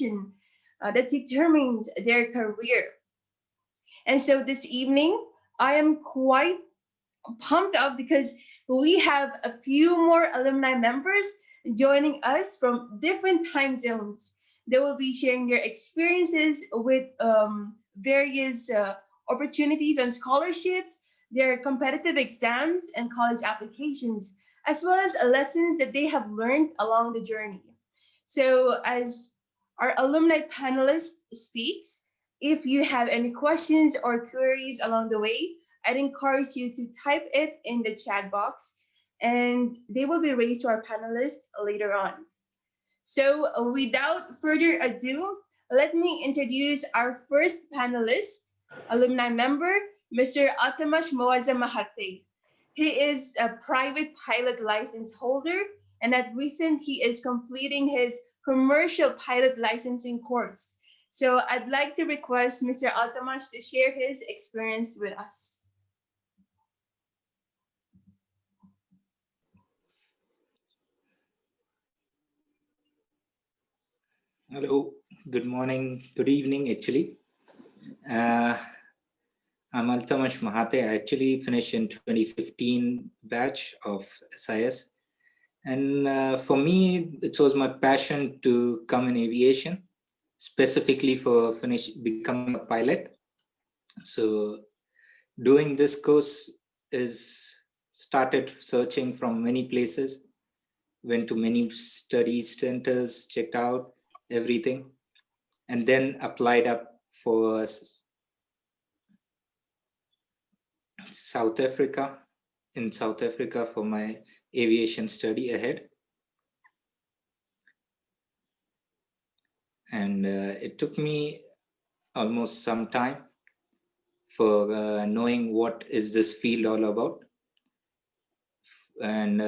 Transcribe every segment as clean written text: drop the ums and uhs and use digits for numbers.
passion that determines their career. And so this evening, I am quite pumped up because we have a few more alumni members joining us from different time zones. They will be sharing their experiences with various opportunities and scholarships, their competitive exams and college applications, as well as lessons that they have learned along the journey. So, as our alumni panelist speaks, if you have any questions or queries along the way, I'd encourage you to type it in the chat box and they will be raised to our panelists later on. So, without further ado, let me introduce our first panelist, alumni member, Mr. Atamash Moaza Mahate. He is a private pilot license holder, and at recent, he is completing his commercial pilot licensing course. So, I'd like to request Mr. Atamash to share his experience with us. Hello, good morning, good evening actually. Uh, I'm Altamash Mahate. I actually finished in 2015 batch of SIS. And for me, it was my passion to come in aviation, specifically for becoming a pilot. So doing this course is started searching from many places, went to many study centers, checked out everything, and then applied up for South Africa, in South Africa for my aviation study ahead. And it took me almost some time for knowing what is this field all about. And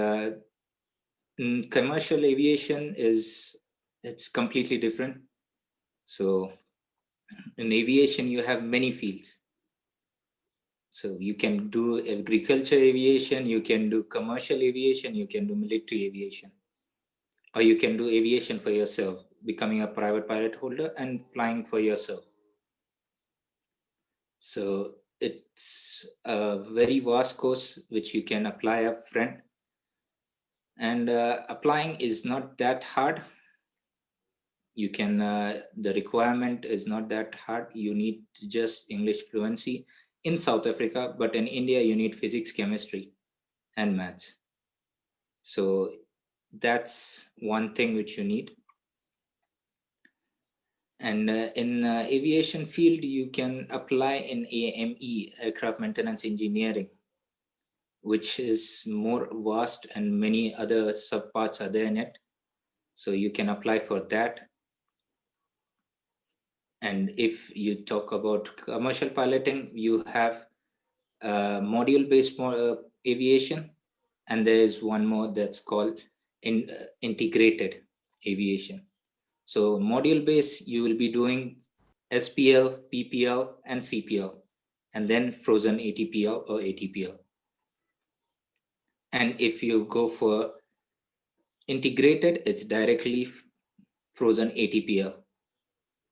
in commercial aviation it's completely different. So in aviation, you have many fields. So you can do agriculture aviation, you can do commercial aviation, you can do military aviation, or you can do aviation for yourself, becoming a private pilot holder and flying for yourself. So it's a very vast course which you can apply up front. And applying is not that hard. You can, the requirement is not that hard. You need just English fluency in South Africa, but in India, you need physics, chemistry, and maths. So that's one thing which you need. And in aviation field, you can apply in AME, Aircraft Maintenance Engineering, which is more vast and many other subparts are there in it. So you can apply for that. And if you talk about commercial piloting, you have module-based aviation, and there is one more that's called integrated aviation. So module-based, you will be doing SPL, PPL, and CPL, and then frozen ATPL or ATPL. And if you go for integrated, it's directly frozen ATPL.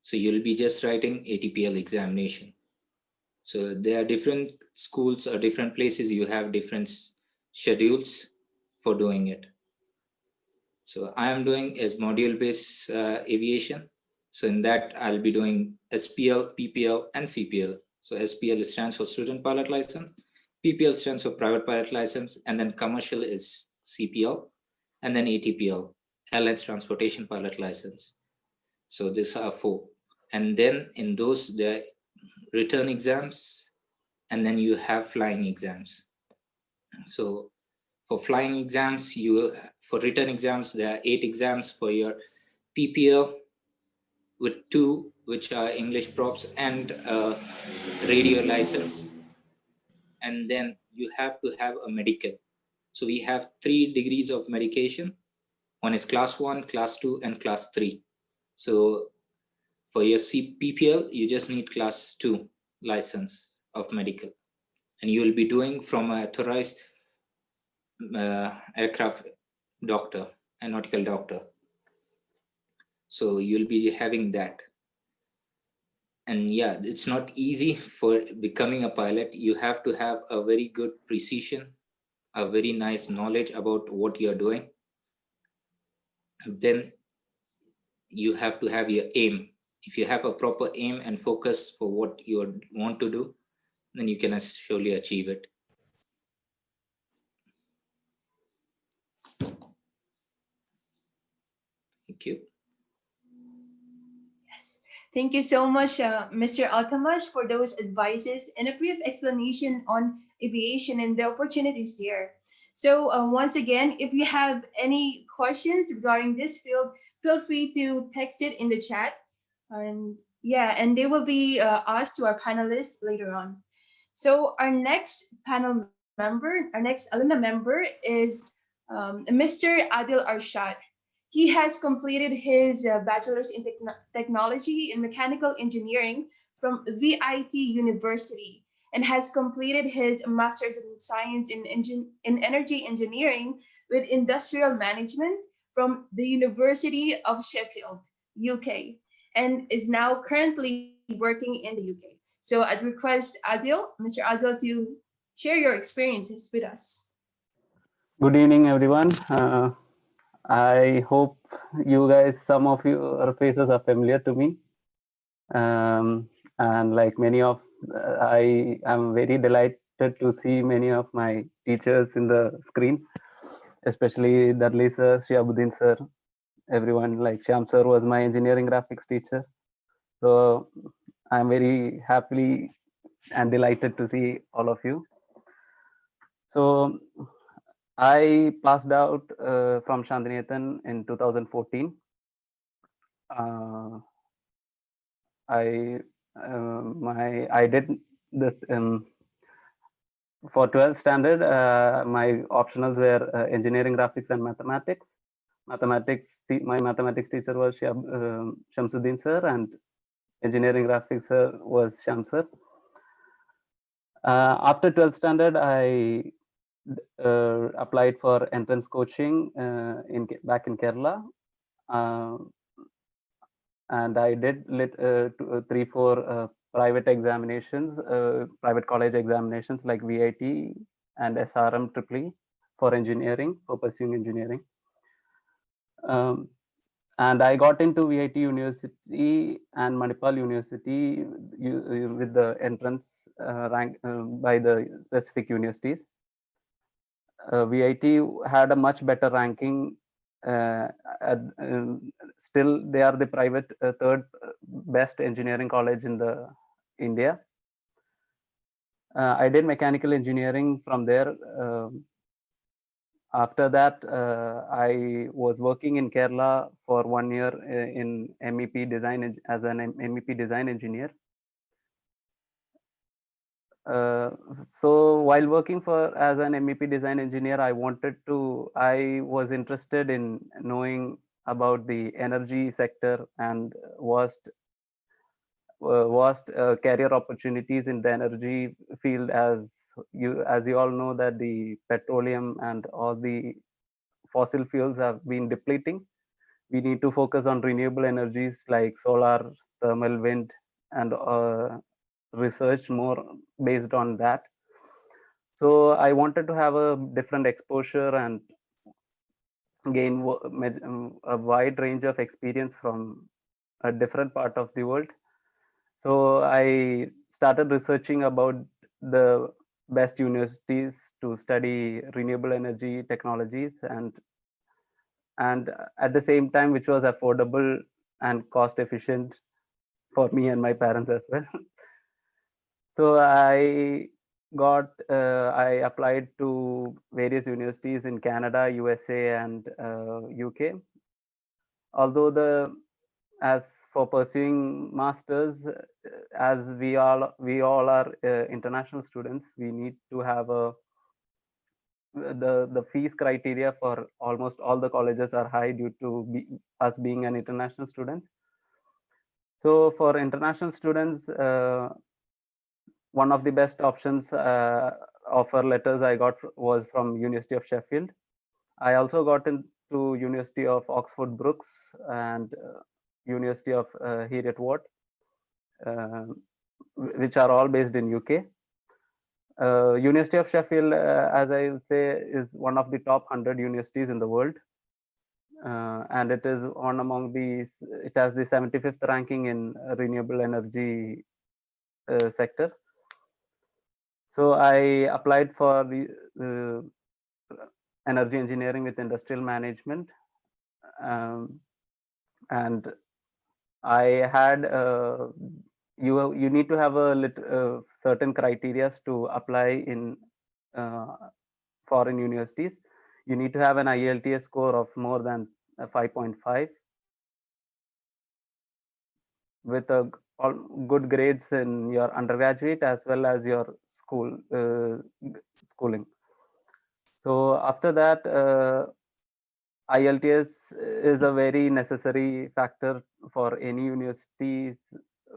So you'll be just writing ATPL examination. So there are different schools or different places, you have different schedules for doing it. So I am doing is module-based aviation. So in that, I'll be doing SPL, PPL, and CPL. So SPL stands for Student Pilot License, PPL stands for Private Pilot License, and then commercial is CPL, and then ATPL, Airlines Transportation Pilot License. So these are 4. And then in those, there are return exams, and then you have flying exams. So for flying exams, for return exams, there are 8 exams for your PPL, with 2 which are English props and radio license. And then you have to have a medical. So we have 3 degrees of medication. One is class 1, class 2, and class 3. So for your PPL, you just need class 2 license of medical. And you will be doing from an authorized aircraft doctor, a nautical doctor. So you'll be having that. And yeah, it's not easy for becoming a pilot. You have to have a very good precision, a very nice knowledge about what you're doing. Then you have to have your aim. If you have a proper aim and focus for what you want to do, then you can surely achieve it. Thank you. Yes. Thank you so much, Mr. Altamash, for those advices and a brief explanation on aviation and the opportunities there. So, once again, if you have any questions regarding this field, feel free to text it in the chat. And yeah, and they will be asked to our panelists later on. So, our next panel member, our next alumna member is Mr. Adil Arshad. He has completed his bachelor's in technology in mechanical engineering from VIT University and has completed his master's in science in energy engineering with industrial management from the University of Sheffield, UK, and is now currently working in the UK. So I'd request Adil, Mr. Adil, to share your experiences with us. Good evening, everyone. I hope you guys, some of your faces are familiar to me. And like many of, I am very delighted to see many of my teachers in the screen, especially Dudley sir, Shiabuddin sir, everyone. Like Shyam sir was my engineering graphics teacher. So I'm very happy and delighted to see all of you. So I passed out from Shantiniketan in 2014. I did this for 12th standard. My optionals were engineering, graphics, and mathematics. My mathematics teacher was Shamsuddin sir, and engineering graphics sir was Sham sir. After 12th standard, I applied for entrance coaching back in Kerala. And I did 3-4 private examinations, private college examinations like VIT and SRM Triply for engineering, for pursuing engineering. And I got into VIT University and Manipal University with the entrance rank by the specific universities. VIT had a much better ranking. Still, they are the private third best engineering college in the India. I did mechanical engineering from there. After that, I was working in Kerala for 1 year in MEP design as an MEP design engineer. So while working as an MEP design engineer, I was interested in knowing about the energy sector and vast career opportunities in the energy field. As you all know, that the petroleum and all the fossil fuels have been depleting. We need to focus on renewable energies like solar, thermal, wind, and research more based on that. So I wanted to have a different exposure and gain a wide range of experience from a different part of the world. So I started researching about the best universities to study renewable energy technologies, and at the same time which was affordable and cost efficient for me and my parents as well. So I applied to various universities in Canada, USA, and UK. Although as for pursuing masters, as we all are international students, we need to have the fees criteria for almost all the colleges are high due to us being an international student. So for international students, one of the best options offer letters I got was from University of Sheffield. I also got into University of Oxford Brookes, and University of Heriot-Watt, which are all based in UK. University of Sheffield, as I will say, is one of the top 100 universities in the world. And it is one among the, it has the 75th ranking in renewable energy sector. So I applied for the energy engineering with industrial management, and I had you need to have a certain criteria to apply in foreign universities. You need to have an IELTS score of more than 5.5 with a good grades in your undergraduate as well as your schooling. So after that, IELTS is a very necessary factor for any universities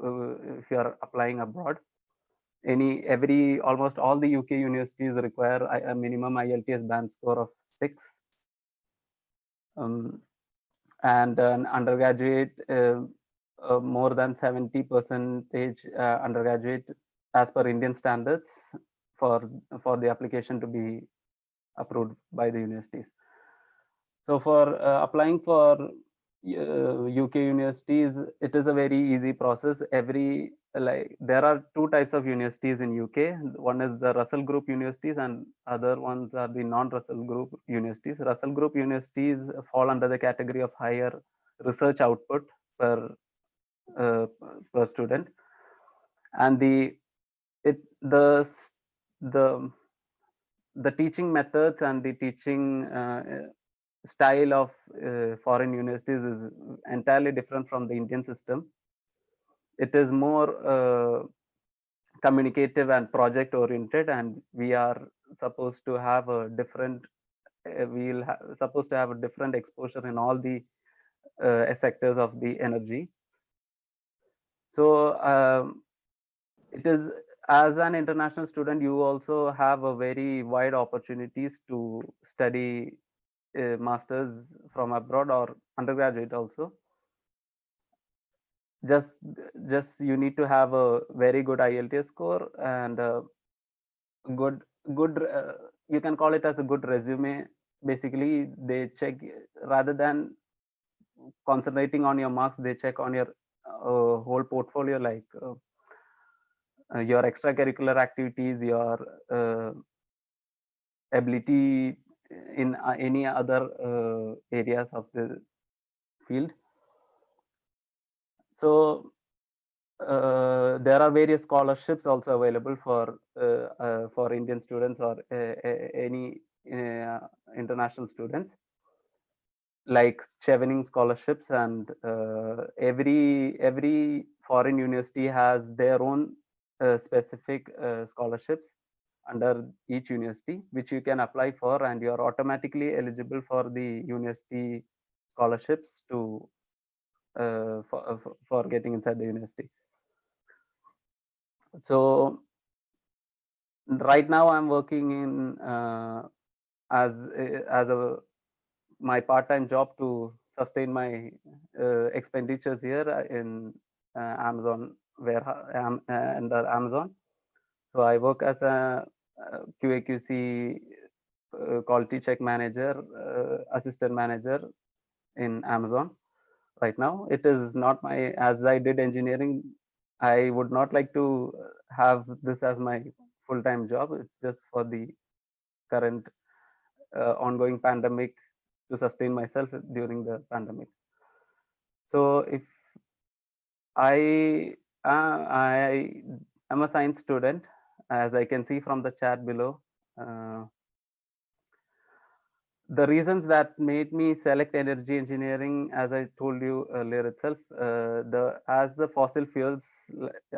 if you are applying abroad. Almost all the UK universities require a minimum IELTS band score of 6. And an undergraduate, more than 70% undergraduate as per Indian standards for the application to be approved by the universities. So for applying for UK universities, it is a very easy process. There are two types of universities in UK. One is the Russell Group universities, and other ones are the non-Russell Group universities. Russell Group universities fall under the category of higher research output per student, and the teaching methods and the teaching style of foreign universities is entirely different from the Indian system. It is more communicative and project oriented, and we are supposed to have a different supposed to have a different exposure in all the sectors of the energy. So it is, as an international student, you also have a very wide opportunities to study masters from abroad or undergraduate also. Just you need to have a very good IELTS score and good you can call it as a good resume. Basically, they check, rather than concentrating on your marks, they check on your whole portfolio, like your extracurricular activities, your ability in any other areas of the field. So there are various scholarships also available for Indian students or any international students, like Chevening scholarships, and every foreign university has their own specific scholarships under each university, which you can apply for, and you are automatically eligible for the university scholarships to for getting inside the university. So right now I'm working in as my part-time job to sustain my expenditures here in Amazon warehouse under Amazon. So I work as a QA/QC quality check manager, assistant manager in Amazon right now. It is not my, as I did engineering, I would not like to have this as my full-time job. It's just for the current ongoing pandemic, to sustain myself during the pandemic. So if I am a science student, as I can see from the chat below. The reasons that made me select energy engineering, as I told you earlier itself, as the fossil fuels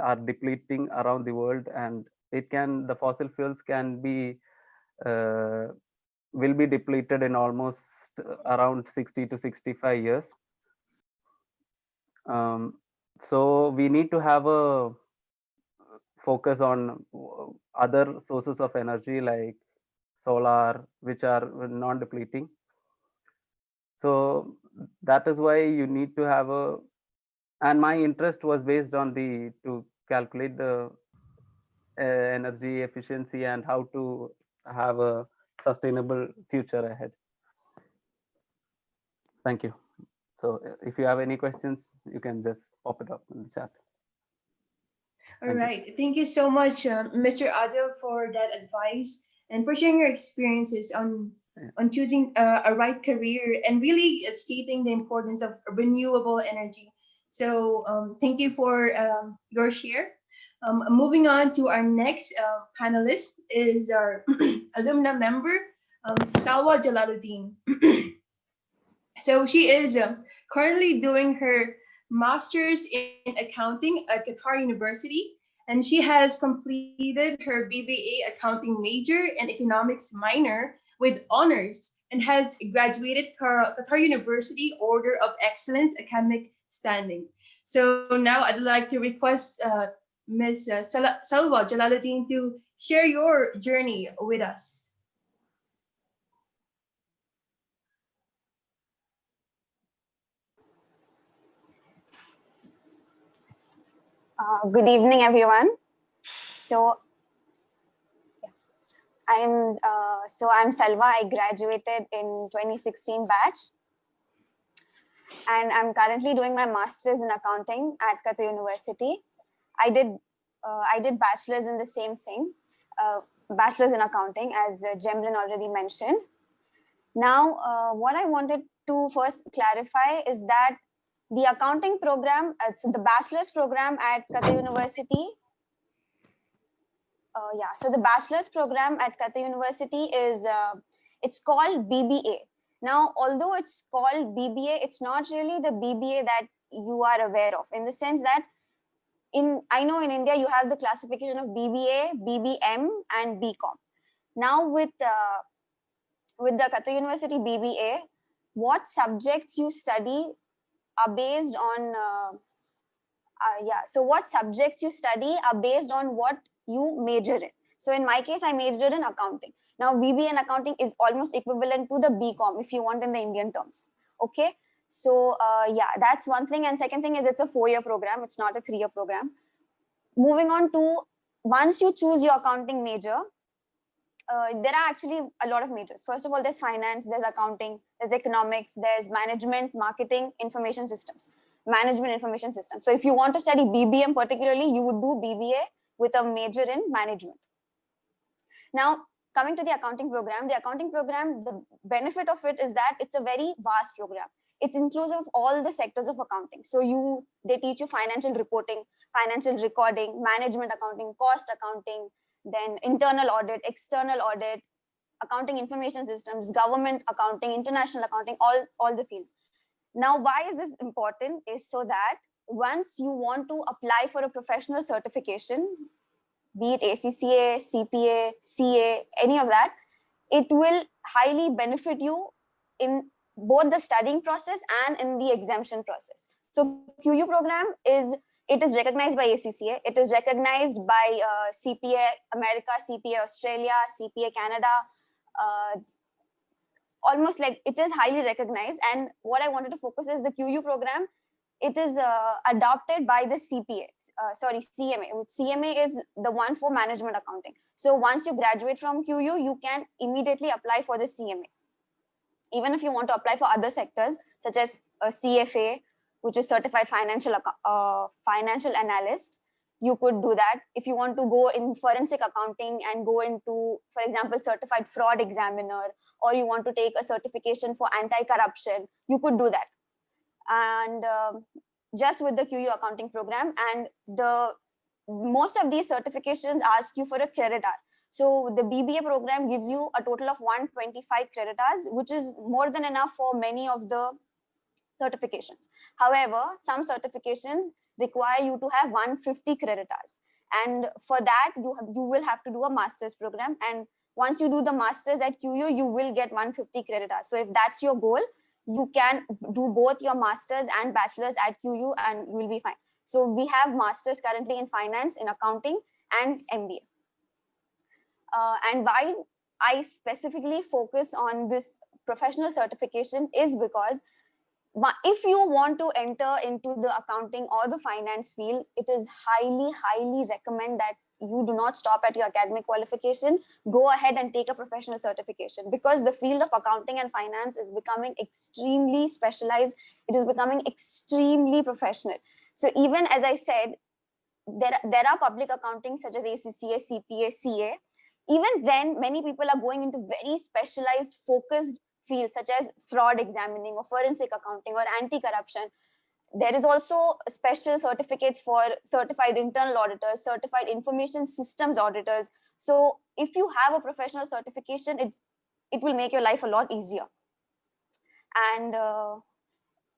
are depleting around the world, and the fossil fuels can be will be depleted in almost around 60 to 65 years. So we need to have a focus on other sources of energy like solar, which are non-depleting. So that is why you need to have a And my interest was based on the to calculate the energy efficiency and how to have a sustainable future ahead. Thank you. So if you have any questions, you can just pop it up in the chat. All Thank you. right. Thank you so much, Mr. Adil, for that advice and for sharing your experiences on Yeah. choosing a right career and really stating the importance of renewable energy. So thank you for your share. Moving on to our next panelist is our alumna member, Salwa Jalaluddin. So she is currently doing her master's in accounting at Qatar University, and she has completed her BBA accounting major and economics minor with honors and has graduated Qatar University Order of Excellence academic standing. So now I'd like to request Ms. Salwa Jalaluddin to share your journey with us. Good evening, everyone. So I'm Salwa. I graduated in 2016 batch, and I'm currently doing my master's in accounting at Qatar University. I did bachelor's in the same thing, bachelor's in accounting, as Jemlin already mentioned. Now, what I wanted to first clarify is that the accounting program, so the bachelor's program at Qatar University. So the bachelor's program at Qatar University is it's called BBA. Now, although it's called BBA, it's not really the BBA that you are aware of, in the sense that I know in India you have the classification of BBA, BBM, and BCom. Now, with the Qatar University BBA, what subjects you study are based on so what subjects you study are based on what you major in. So in my case, I majored in accounting. Now, BBA in accounting is almost equivalent to the BCom, if you want, in the Indian terms. Okay. So that's one thing. And second thing is, it's a 4-year program. It's not a 3-year program. Moving on to, once you choose your accounting major, there are actually a lot of majors. First of all, there's finance, there's accounting, there's economics, there's management, marketing, information systems, management information systems. So if you want to study BBM particularly, you would do BBA with a major in management. Now, coming to the accounting program, the benefit of it is that it's a very vast program. It's inclusive of all the sectors of accounting. So they teach you financial reporting, financial recording, management accounting, cost accounting, then internal audit, external audit, accounting information systems, government accounting, international accounting, all the fields. Now, why is this important is so that once you want to apply for a professional certification, be it ACCA, CPA, CA, any of that, it will highly benefit you in both the studying process and in the exemption process. So QU program is recognized by ACCA. It is recognized by CPA America, CPA Australia, CPA Canada. Almost like it is highly recognized. And what I wanted to focus is the QU program. It is adopted by the CPA, CMA. CMA is the one for management accounting. So once you graduate from QU, you can immediately apply for the CMA. Even if you want to apply for other sectors, such as a CFA, which is Certified Financial Analyst, you could do that. If you want to go in forensic accounting and go into, for example, Certified Fraud Examiner, or you want to take a certification for anti-corruption, you could do that. And just with the QU accounting program, and most of these certifications ask you for a credit hour. So the BBA program gives you a total of 125 credit hours, which is more than enough for many of the certifications. However, some certifications require you to have 150 credit hours. And for that, you will have to do a master's program. And once you do the master's at QU, you will get 150 credit hours. So if that's your goal, you can do both your master's and bachelor's at QU and you will be fine. So we have master's currently in finance, in accounting, and MBA. And why I specifically focus on this professional certification is because if you want to enter into the accounting or the finance field, it is highly recommend that you do not stop at your academic qualification. Go ahead and take a professional certification, because the field of accounting and finance is becoming extremely specialized. It is becoming extremely professional. So even as I said, there are public accounting such as ACCA, CPA, CA. Even then, many people are going into very specialized, focused fields such as fraud examining or forensic accounting or anti-corruption. There is also special certificates for certified internal auditors, certified information systems auditors. So if you have a professional certification, it will make your life a lot easier. And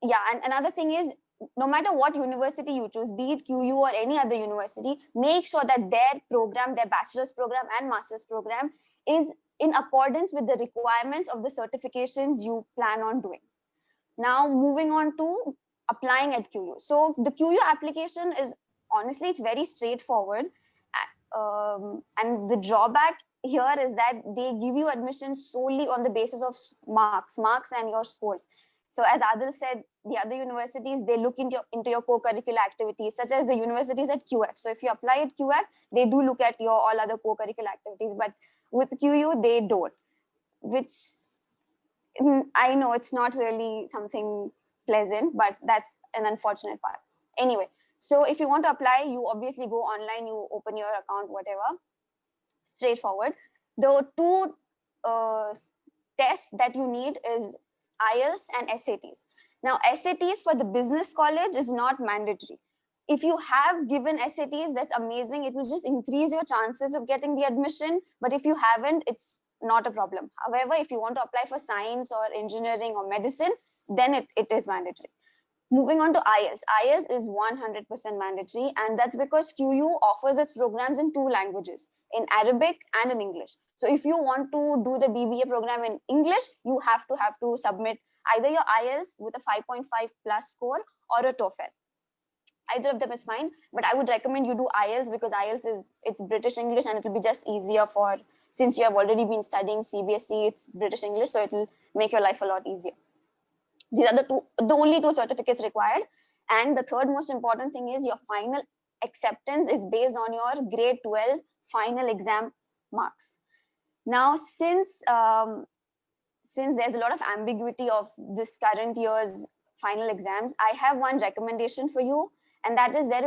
yeah, and another thing is, no matter what university you choose, be it QU or any other university, make sure that their program, their bachelor's program and master's program is in accordance with the requirements of the certifications you plan on doing. Now, moving on to applying at QU. So the QU application is, honestly, it's very straightforward. And the drawback here is that they give you admission solely on the basis of marks and your scores. So as Adil said, the other universities, they look into your co-curricular activities, such as the universities at QF. So if you apply at QF, they do look at your all other co-curricular activities, but with QU, they don't, which I know it's not really something pleasant, but that's an unfortunate part. Anyway, so if you want to apply, you obviously go online, you open your account, whatever, straightforward. The two tests that you need is IELTS and SATs. Now, SATs for the business college is not mandatory. If you have given SATs, that's amazing. It will just increase your chances of getting the admission. But if you haven't, it's not a problem. However, if you want to apply for science or engineering or medicine, then it is mandatory. Moving on to IELTS. IELTS is 100% mandatory, and that's because QU offers its programs in 2 languages, in Arabic and in English. So if you want to do the BBA program in English, you have to submit either your IELTS with a 5.5 plus score or a TOEFL. Either of them is fine, but I would recommend you do IELTS, because IELTS it's British English, and it will be just easier since you have already been studying CBSE, it's British English, so it will make your life a lot easier. These are the only 2 certificates required. And the third most important thing is your final acceptance is based on your grade 12 final exam marks. Now, since there's a lot of ambiguity of this current year's final exams, I have one recommendation for you, and that is there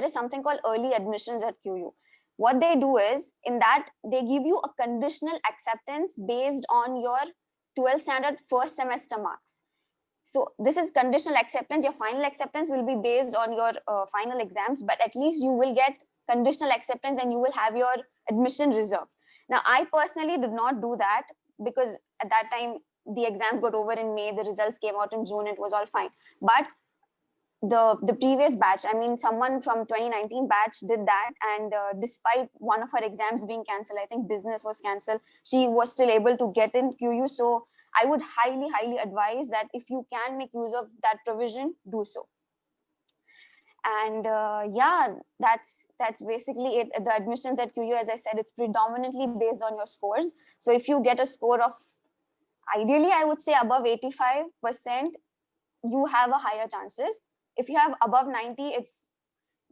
is something called early admissions at QU. What they do is, in that, they give you a conditional acceptance based on your 12th standard first semester marks. So this is conditional acceptance. Your final acceptance will be based on your final exams, but at least you will get conditional acceptance and you will have your admission reserved. Now, I personally did not do that, because at that time, the exams got over in May, the results came out in June, it was all fine. But the previous batch, I mean, someone from 2019 batch did that, and despite one of her exams being cancelled, I think business was cancelled, she was still able to get in QU. So I would highly advise that if you can make use of that provision, do so. And yeah, that's basically it. The admissions at QU, as I said, it's predominantly based on your scores. So if you get a score of, ideally, I would say above 85%, you have a higher chances. If you have above 90,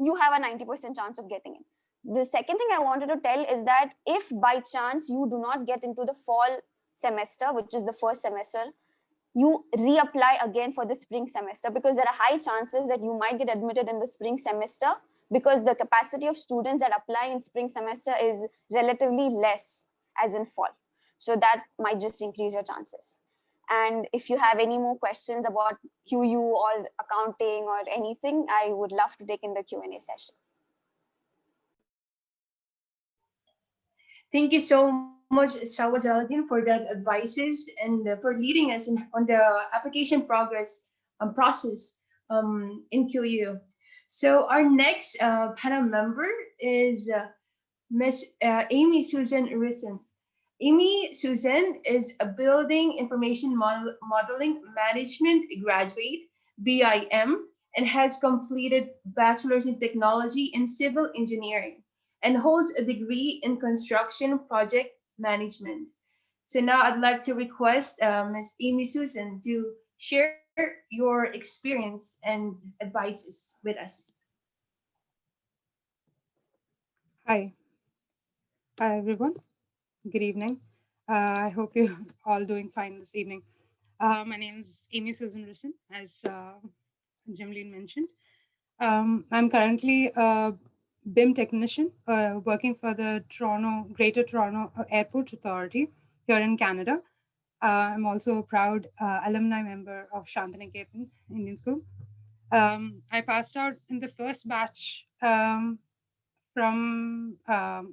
you have a 90% chance of getting in. The second thing I wanted to tell is that if by chance you do not get into the fall semester, which is the first semester, you reapply again for the spring semester, because there are high chances that you might get admitted in the spring semester, because the capacity of students that apply in spring semester is relatively less as in fall. So that might just increase your chances. And if you have any more questions about QU or accounting or anything, I would love to take in the Q&A session. Thank you so much, Sawa Jalaluddin, for that advices and for leading us on the application process in QU. So our next panel member is Miss Amy Susan Risen. Amy Susan is a Building Information Modeling Management graduate, BIM, and has completed Bachelor's in Technology in Civil Engineering and holds a degree in Construction Project Management. So now I'd like to request Ms. Amy Susan to share your experience and advices with us. Hi. Hi, everyone. Good evening. I hope you're all doing fine this evening. My name is Amy Susan Risson, as Jimline mentioned. I'm currently a BIM technician working for the Greater Toronto Airport Authority here in Canada. I'm also a proud alumni member of Shantiniketan Indian School. I passed out in the first batch from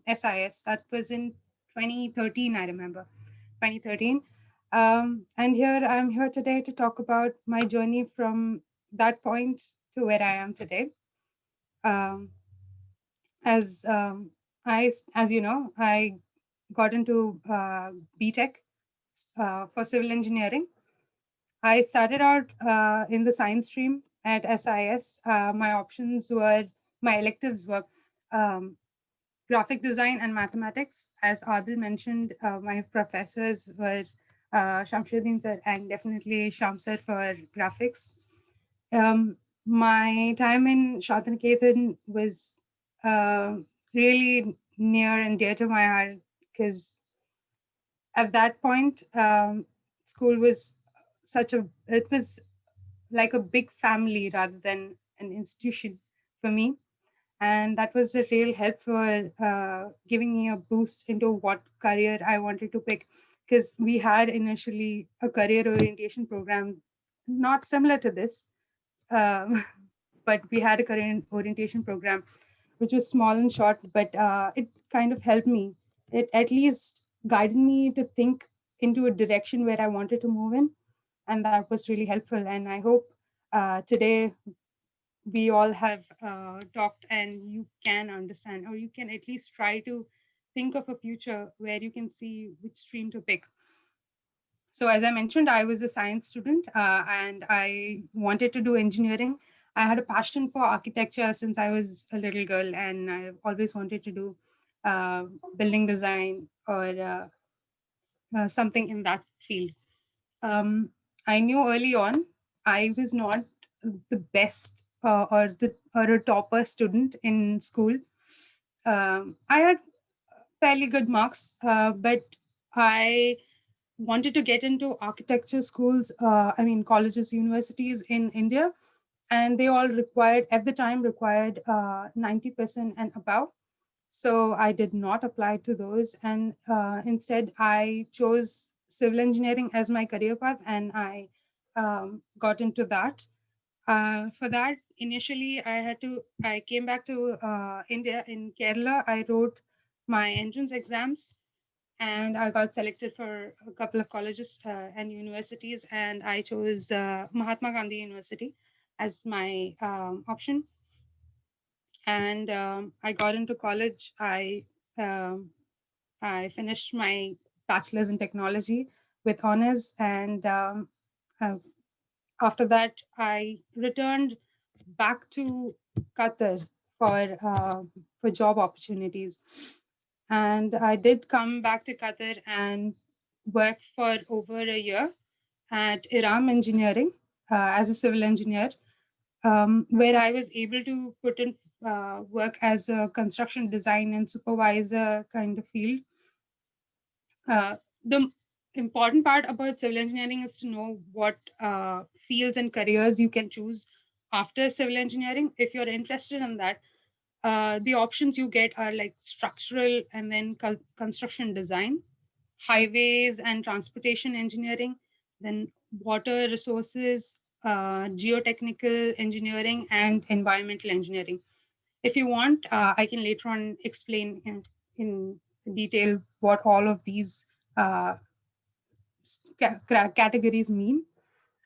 SIS. That was in 2013, I remember, 2013. And I'm here today to talk about my journey from that point to where I am today. Um, as you know, I got into BTech for civil engineering. I started out in the science stream at SIS. My electives were um, graphic design and mathematics. As Adil mentioned, my professors were Shamsuddin sir and definitely Sham sir for graphics. My time in Shantiniketan was really near and dear to my heart because at that point, school was it was like a big family rather than an institution for me. And that was a real help for giving me a boost into what career I wanted to pick. Because we had initially a career orientation program, not similar to this, um, but we had a career orientation program, which was small and short, but it kind of helped me. It at least guided me to think into a direction where I wanted to move in. And that was really helpful. And I hope today we all have talked and you can understand, or you can at least try to think of a future where you can see which stream to pick. So as I mentioned, I was a science student and I wanted to do engineering. I had a passion for architecture since I was a little girl, and I always wanted to do building design or something in that field. I knew early on I was not the best or a topper student in school. I had fairly good marks, but I wanted to get into architecture schools. Colleges, universities in India, and they all required at the time required 90% and above. So I did not apply to those, and instead I chose civil engineering as my career path, and I got into that. For that, initially, I came back to India in Kerala. I wrote my entrance exams and I got selected for a couple of colleges and universities, and I chose Mahatma Gandhi University as my option. And I got into college. Um, I finished my bachelor's in technology with honors, and uh, after that, I returned back to Qatar for job opportunities, and I did come back to Qatar and work for over a year at Iram Engineering as a civil engineer, where I was able to put in work as a construction design and supervisor kind of field. The important part about civil engineering is to know what fields and careers you can choose after civil engineering. If you're interested in that, the options you get are like structural and then construction design, highways and transportation engineering, then water resources, geotechnical engineering, and environmental engineering. If you want, I can later on explain in detail what all of these uh, categories mean.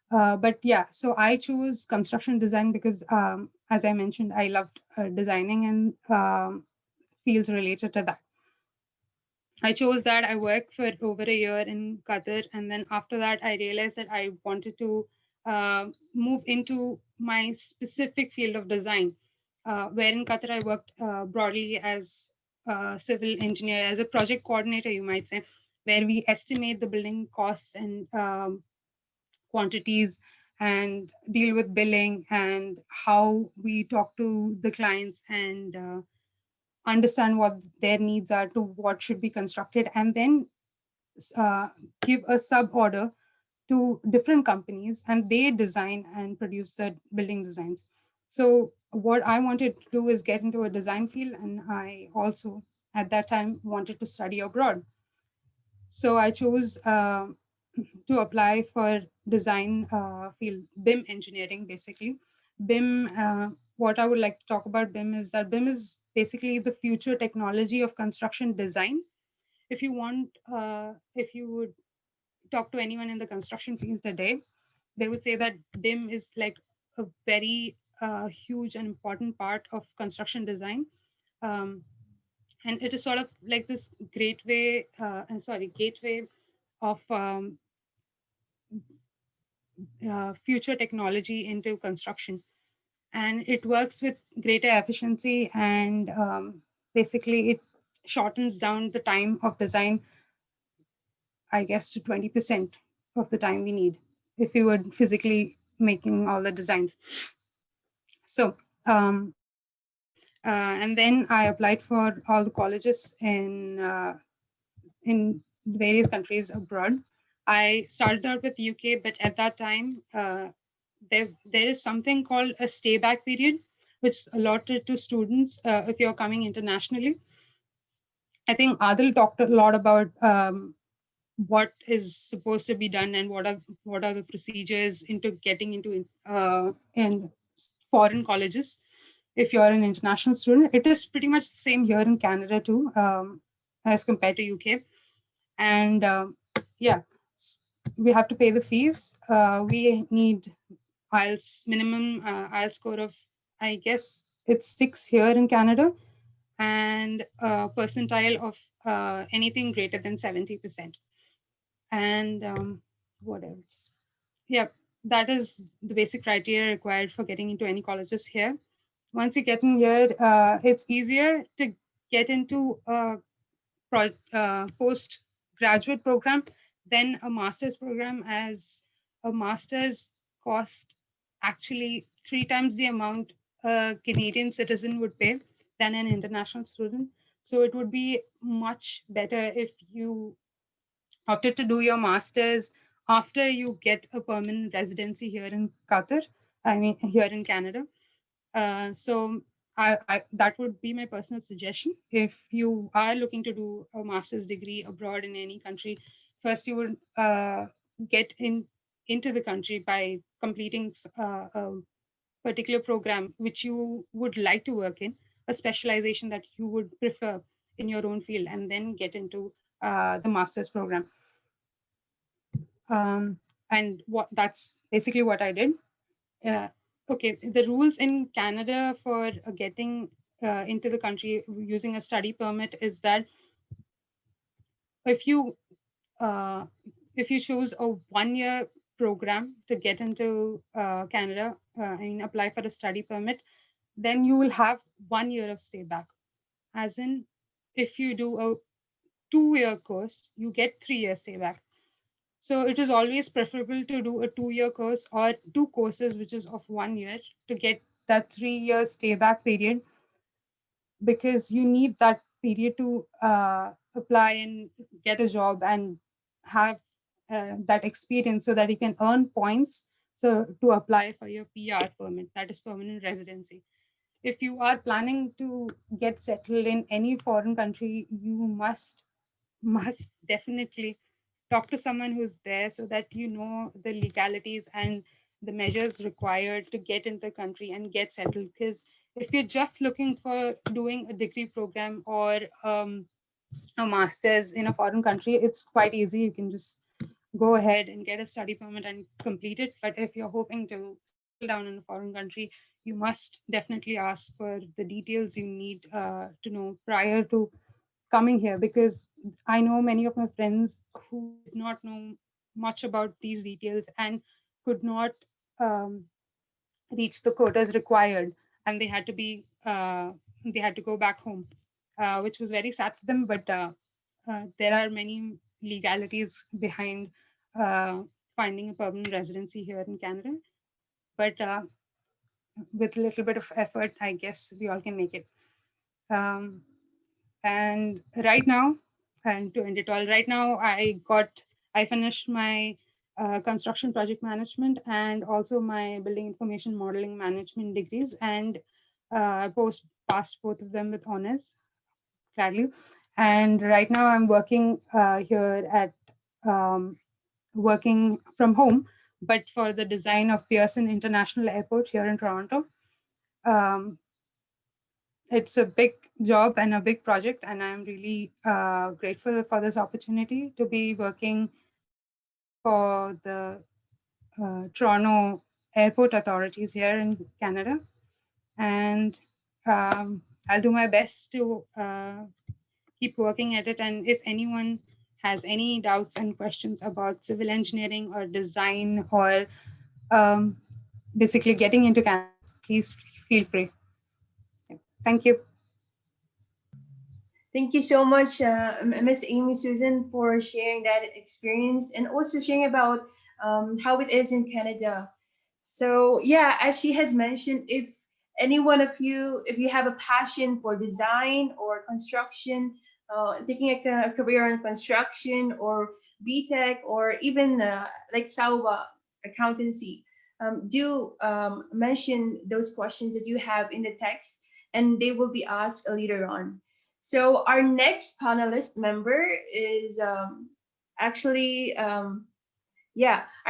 But yeah, so I chose construction design because, as I mentioned, I loved designing and fields related to that. I chose that. I worked for over a year in Qatar, and then after that, I realized that I wanted to move into my specific field of design. Where in Qatar, I worked broadly as a civil engineer, as a project coordinator, you might say, where we estimate the building costs and quantities and deal with billing and how we talk to the clients and understand what their needs are to what should be constructed, and then give a sub order to different companies and they design and produce the building designs. So what I wanted to do is get into a design field, and I also at that time wanted to study abroad. So I chose to apply for design field, BIM engineering, basically. BIM, what I would like to talk about BIM is that BIM is basically the future technology of construction design. If you want, if you would talk to anyone in the construction field today, they would say that BIM is like a very huge and important part of construction design. Um, and it is sort of like this gateway of future technology into construction. And it works with greater efficiency, and basically it shortens down the time of design, I guess, to 20% of the time we need if we were physically making all the designs. So, and then I applied for all the colleges in various countries abroad. I started out with UK, but at that time, there is something called a stay back period, which is allotted to students if you're coming internationally. I think Adil talked a lot about what is supposed to be done and what are the procedures into getting into in foreign colleges. If you're an international student, it is pretty much the same here in Canada too, as compared to UK. And yeah, we have to pay the fees. We need IELTS minimum IELTS score of, I guess it's 6 here in Canada, and percentile of anything greater than 70%. And what else? Yeah, that is the basic criteria required for getting into any colleges here. Once you get in here, it's easier to get into a postgraduate program than a master's program, as a master's cost actually 3 times the amount a Canadian citizen would pay than an international student. So it would be much better if you opted to do your master's after you get a permanent residency here in Qatar, I mean, here in Canada. So that would be my personal suggestion. If you are looking to do a master's degree abroad in any country, first you would get into the country by completing a particular program which you would like to work in, a specialization that you would prefer in your own field, and then get into the master's program. And that's basically what I did. Okay, the rules in Canada for getting into the country using a study permit is that if you choose a 1-year program to get into Canada and apply for a study permit, then you will have 1 year of stay back. As in, if you do a 2-year course, you get 3 years stay back. So it is always preferable to do a 2-year course or 2 courses, which is of 1 year, to get that 3-year stay back period, because you need that period to apply and get a job and have that experience so that you can earn points so to apply for your PR permit, that is permanent residency. If you are planning to get settled in any foreign country, you must definitely talk to someone who's there so that you know the legalities and the measures required to get into the country and get settled. Because if you're just looking for doing a degree program or a master's in a foreign country, it's quite easy. You can just go ahead and get a study permit and complete it. But if you're hoping to settle down in a foreign country, you must definitely ask for the details you need to know prior to coming here, because I know many of my friends who did not know much about these details and could not reach the quotas required, and they had to go back home, which was very sad for them. But there are many legalities behind finding a permanent residency here in Canada. but with a little bit of effort, I guess we all can make it. And right now, and to end it all, right now I finished my construction project management and also my building information modeling management degrees, and I passed both of them with honors, gladly. And right now I'm working here at working from home, but for the design of Pearson International Airport here in Toronto. Um, it's a big job and a big project, and I'm really grateful for this opportunity to be working for the Toronto airport authorities here in Canada. And I'll do my best to keep working at it. And if anyone has any doubts and questions about civil engineering or design or basically getting into Canada, please feel free. Thank you. Thank you so much, Miss Amy Susan, for sharing that experience and also sharing about how it is in Canada. So yeah, as she has mentioned, if any one of you, if you have a passion for design or construction, taking a career in construction or BTech or even like Salwa accountancy, do mention those questions that you have in the text, and they will be asked later on. So our next panelist member is actually, our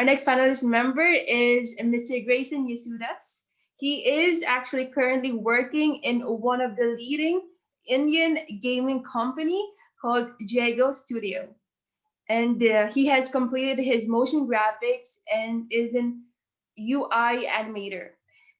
next panelist member is Mr. Grayson Yasudas. He is actually currently working in one of the leading Indian gaming company called Jago Studio. And he has completed his motion graphics and is an UI animator.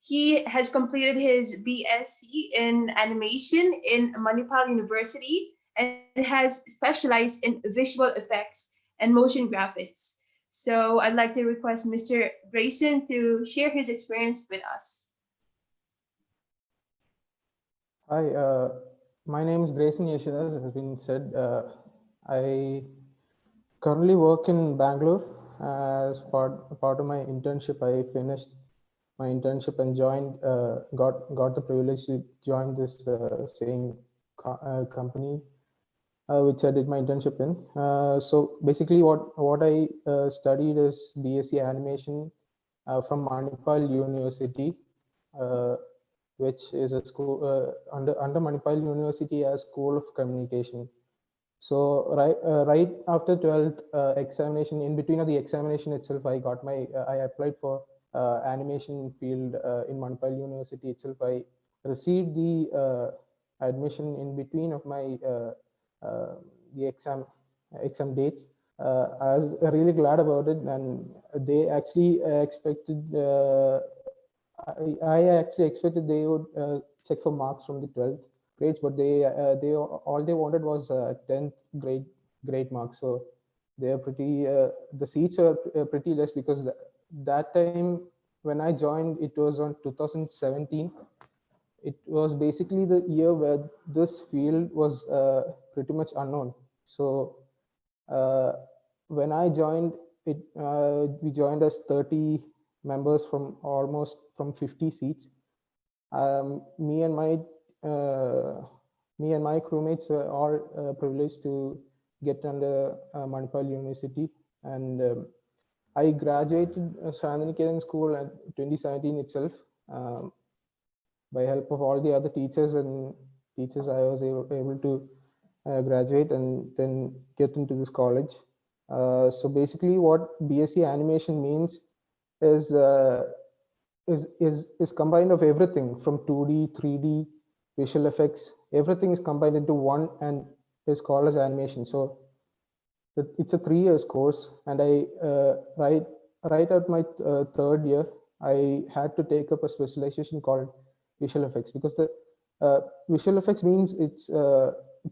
He has completed his BSc in animation in Manipal University and has specialized in visual effects and motion graphics. So I'd like to request Mr. Grayson to share his experience with us. Hi, my name is Grayson Yeshudas, as has been said. I currently work in Bangalore as part of my internship. I finished my internship and joined, got the privilege to join this same company, which I did my internship in. So basically what I studied is BSc animation from Manipal University, which is a school under Manipal University as School of Communication. So right after 12th examination, in between of the examination itself, I got my I applied for animation field in Manipal University itself. I received the admission in between of my the exam dates. I was really glad about it, and they actually expected. I actually expected they would check for marks from the 12th grades, but they all they wanted was 10th grade marks. So they are pretty. The seats are pretty less because that time when I joined, it was on 2017. It was basically the year where this field was pretty much unknown. So when I joined, we joined as 30 members from almost from 50 seats. Me and my crewmates were all privileged to get under Manipal University, and I graduated Shantiniketan School in 2017 itself. By help of all the other teachers, I was able to graduate and then get into this college. So basically, what BSc animation means is combined of everything from 2D, 3D, visual effects. Everything is combined into one and is called as animation. So it's a 3 years course, and I right at my third year, I had to take up a specialization called visual effects, because the visual effects means it's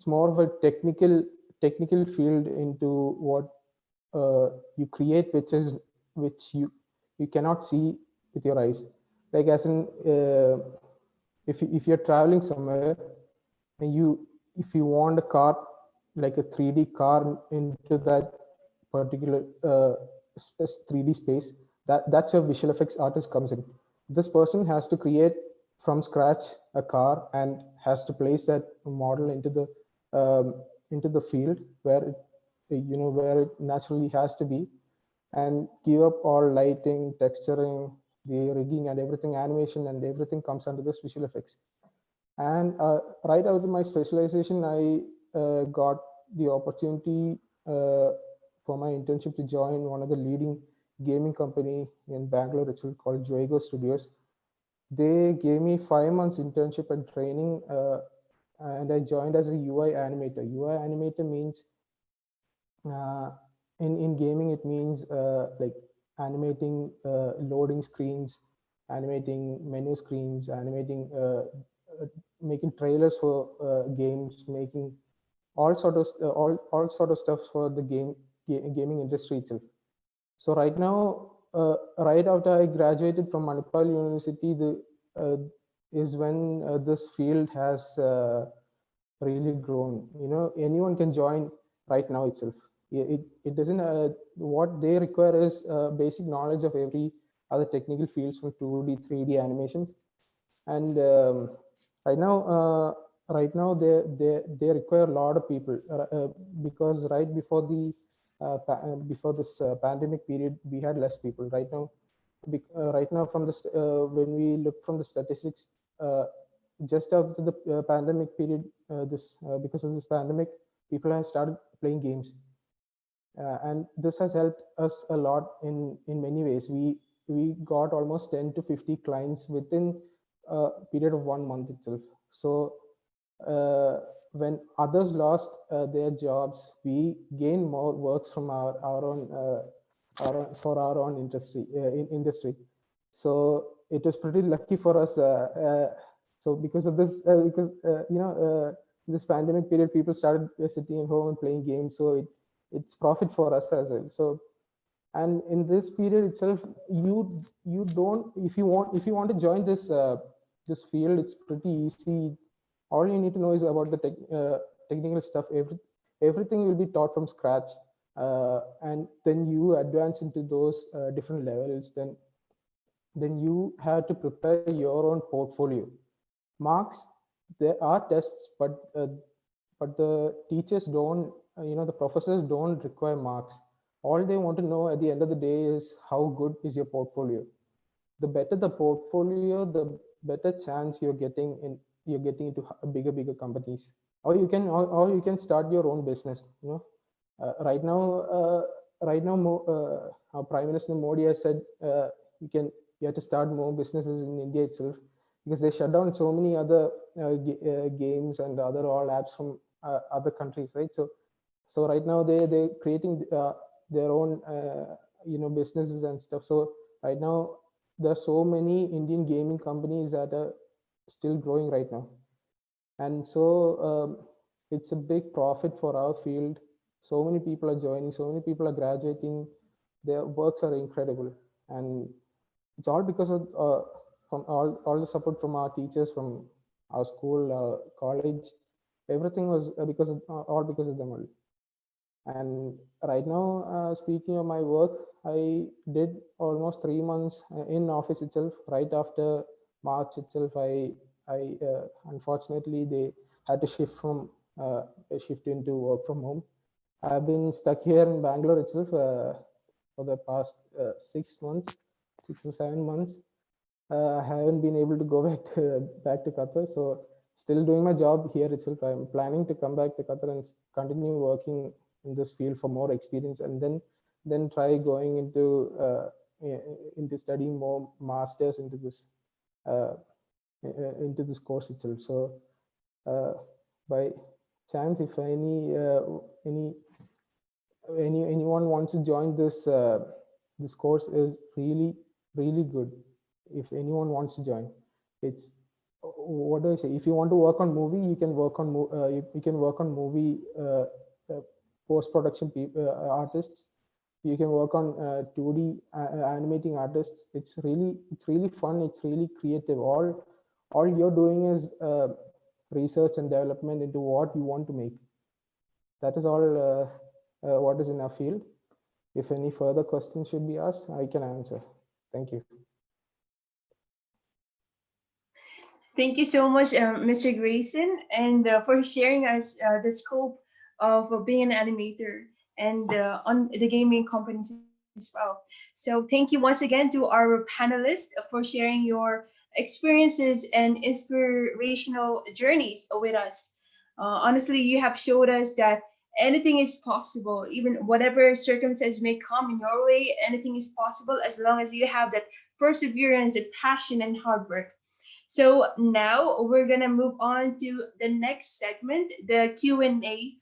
more of a technical field into what you create, which you cannot see with your eyes. Like as in if you're traveling somewhere and if you want a car, like a 3D car into that particular 3D space, that's where visual effects artist comes in. this person has to create from scratch a car and has to place that model into the field where it, where it naturally has to be, and give up all lighting, texturing, the rigging and everything, animation and everything comes under this visual effects. And right out of my specialization, I got the opportunity for my internship to join one of the leading gaming company in Bangalore itself called Joigo Studios. They gave me 5 months internship and training, and I joined as a UI animator. UI animator means in gaming, it means like animating loading screens, animating menu screens, animating making trailers for games, making all sort of all sort of stuff for the gaming industry itself. So right now, right after I graduated from Manipal University, is when this field has really grown. Anyone can join right now itself. It doesn't. What they require is basic knowledge of every other technical fields from 2D, 3D animations, and right now they require a lot of people because right before the before this pandemic period, we had less people. Right now, right now from when we look from the statistics, just after the pandemic period, because of this pandemic, people have started playing games, and this has helped us a lot in many ways. We got almost 10 to 50 clients within a period of 1 month itself. So when others lost their jobs, we gained more works from our own for our own industry. So it was pretty lucky for us. So because of this, this pandemic period, people started sitting at home and playing games. So it's profit for us as well. So, and in this period itself, you don't, if you want to join this this field, it's pretty easy. All you need to know is about the technical stuff. Everything will be taught from scratch, and then you advance into those different levels. Then you have to prepare your own portfolio. Marks, there are tests, but the teachers don't, the professors don't require marks. All they want to know at the end of the day is how good is your portfolio. The better the portfolio, the better chance you're getting into bigger companies, or you can start your own business. Right now, our Prime Minister Modi has said you have to start more businesses in India itself, because they shut down so many other games and other all apps from other countries, right? So right now they're creating their own businesses and stuff. So right now there are so many Indian gaming companies that are still growing right now, and so it's a big profit for our field. So many people are joining, so many people are graduating. Their works are incredible, and it's all because of from all the support from our teachers, from our school, college. Everything was because of all because of them only. And right now, speaking of my work, I did almost 3 months in office itself. Right after March itself, I unfortunately they had to shift into work from home. I've been stuck here in Bangalore itself for the past 6 months, 6 to 7 months. I haven't been able to go back to Qatar, so still doing my job here itself. I'm planning to come back to Qatar and continue working in this field for more experience, and then try going into studying more masters into this course itself. So by chance, if anyone wants to join this course, is really good. If anyone wants to join, it's, what do I say, if you want to work on movie, you can work on movie post-production artists. You can work on 2D animating artists. It's really fun. It's really creative. All you're doing is research and development into what you want to make. That is all what is in our field. If any further questions should be asked, I can answer. Thank you. Thank you so much, Mr. Grayson, and for sharing us the scope of being an animator and on the gaming companies as well. So thank you once again to our panelists for sharing your experiences and inspirational journeys with us. Honestly, you have showed us that anything is possible, even whatever circumstance may come in your way, anything is possible as long as you have that perseverance, that passion, and hard work. So now we're gonna move on to the next segment, the Q&A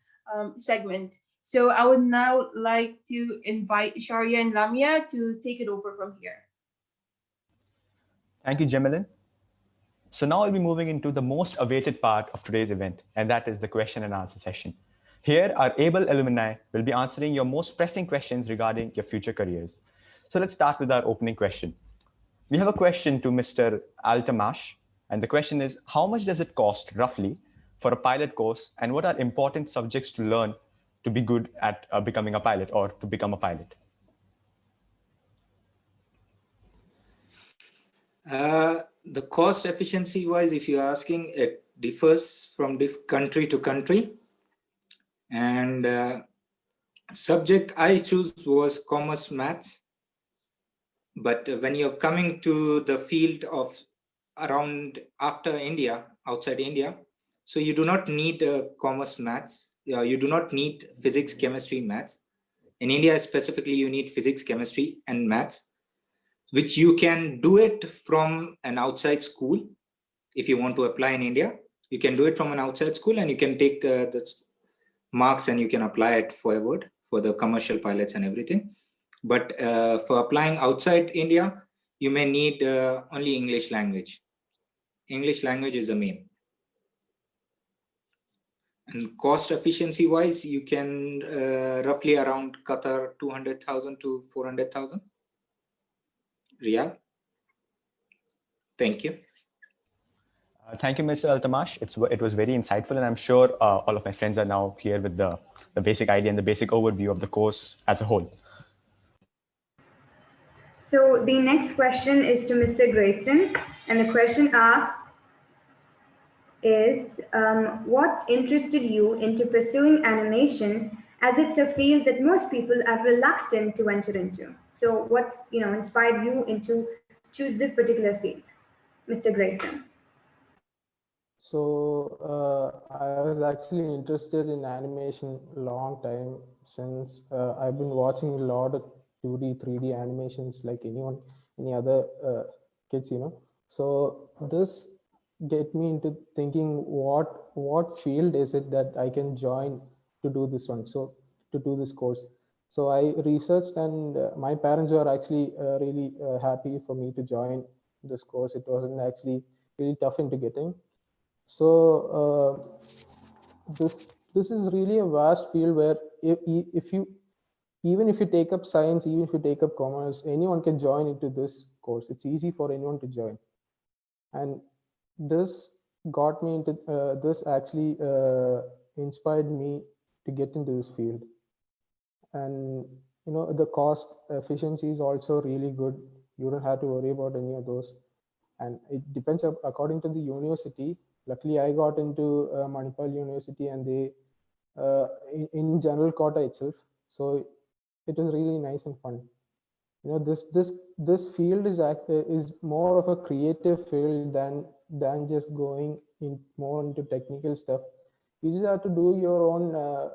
segment. So I would now like to invite Sharia and Lamia to take it over from here. Thank you, Gemelin. So now I'll be moving into the most awaited part of today's event, and that is the question and answer session. Here, our able alumni will be answering your most pressing questions regarding your future careers. So let's start with our opening question. We have a question to Mr. Altamash, and the question is, how much does it cost roughly for a pilot course, and what are important subjects to learn to be good at becoming a pilot or to become a pilot? The cost efficiency wise, if you're asking, it differs from country to country. And subject I choose was commerce maths. But when you're coming to the field of around after India, outside India, so you do not need commerce maths. You do not need physics, chemistry, maths. In India specifically, you need physics, chemistry, and maths, which you can do it from an outside school. If you want to apply in India, you can do it from an outside school, and you can take the marks and you can apply it forward for the commercial pilots and everything. But for applying outside India, you may need only English language. English language is the main. And cost efficiency wise, you can roughly around Qatar 200,000 to 400,000 Riyal. Thank you. Thank you, Mr. Altamash. It was very insightful, and I'm sure all of my friends are now clear with the basic idea and the basic overview of the course as a whole. So the next question is to Mr. Grayson, and the question asked is, what interested you into pursuing animation, as it's a field that most people are reluctant to enter into? So what inspired you into choose this particular field, Mr. Grayson? So I was actually interested in animation a long time, since I've been watching a lot of 2D, 3D animations like any other kids, So this get me into thinking what field is it that I can join to do this one. So to do this course. So I researched, and my parents were actually really happy for me to join this course. It wasn't actually really tough into getting. So this is really a vast field where even if you take up science, even if you take up commerce, anyone can join into this course. It's easy for anyone to join. And this got me into this actually inspired me to get into this field. And the cost efficiency is also really good. You don't have to worry about any of those. And it depends according to the university. Luckily, I got into Manipal University, and they in general quota itself. So it was really nice and fun. This field is more of a creative field than just going in more into technical stuff. You just have to do your own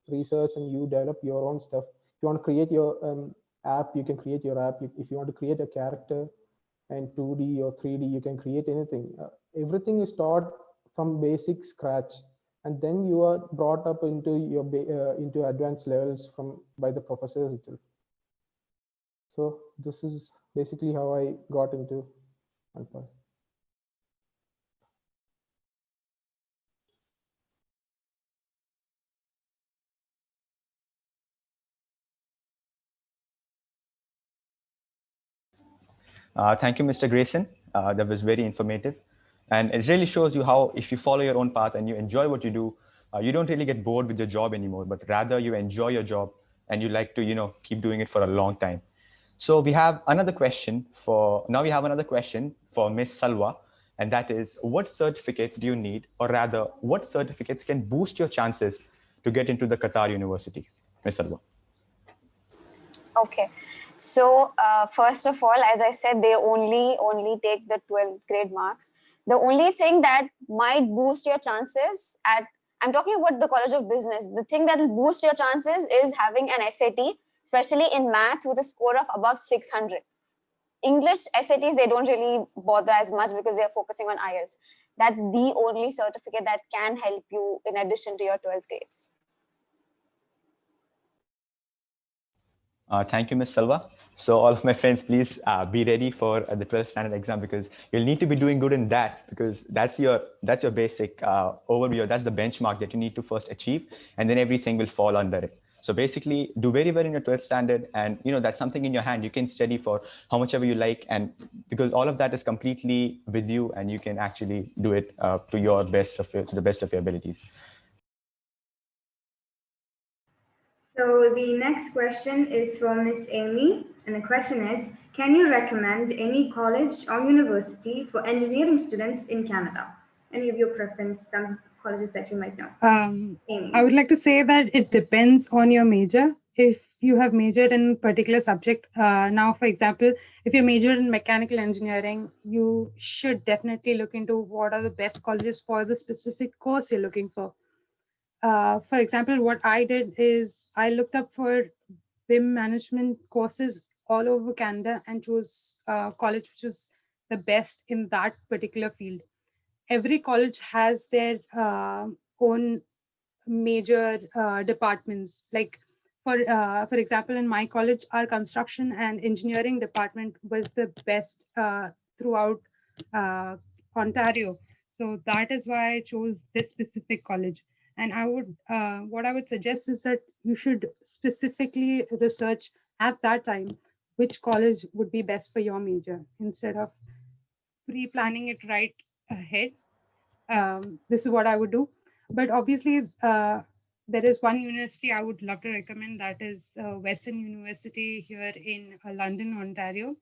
research, and you develop your own stuff. If you want to create your app, you can create your app. If you want to create a character and 2D or 3D, you can create anything. Everything is taught from basic scratch, and then you are brought up into your into advanced levels by the professors itself. So this is basically how I got into Manipal. Thank you, Mr. Grayson. That was very informative. And it really shows you how, if you follow your own path and you enjoy what you do, you don't really get bored with your job anymore, but rather you enjoy your job and you like to, keep doing it for a long time. So we have another question for Miss Salwa. and that is, what certificates do you need, or rather, what certificates can boost your chances to get into the Qatar University? Ms. Salwa. Okay. So first of all, as I said, they only take the 12th grade marks. The only thing that might boost your chances I'm talking about the College of Business. The thing that will boost your chances is having an SAT, especially in math with a score of above 600. English SATs, they don't really bother as much because they're focusing on IELTS. That's the only certificate that can help you in addition to your 12th grades. Thank you, Ms. Salwa. So all of my friends, please be ready for the 12th standard exam, because you'll need to be doing good in that, because that's your basic overview. That's the benchmark that you need to first achieve, and then everything will fall under it. So basically, do very well in your 12th standard, and that's something in your hand. You can study for how much ever you like, and because all of that is completely with you, and you can actually do it to the best of your abilities. So the next question is from Miss Amy, and the question is, can you recommend any college or university for engineering students in Canada? Any of your preference, some colleges that you might know? Amy. I would like to say that it depends on your major. If you have majored in a particular subject, now, for example, if you majored in mechanical engineering, you should definitely look into what are the best colleges for the specific course you're looking for. For example, what I did is I looked up for BIM management courses all over Canada and chose a college which was the best in that particular field. Every college has their own major departments. Like for example, in my college, our construction and engineering department was the best throughout Ontario. So that is why I chose this specific college. And what I would suggest is that you should specifically research at that time which college would be best for your major instead of pre-planning it right ahead. This is what I would do. But obviously, there is one university I would love to recommend, that is Western University here in London, Ontario.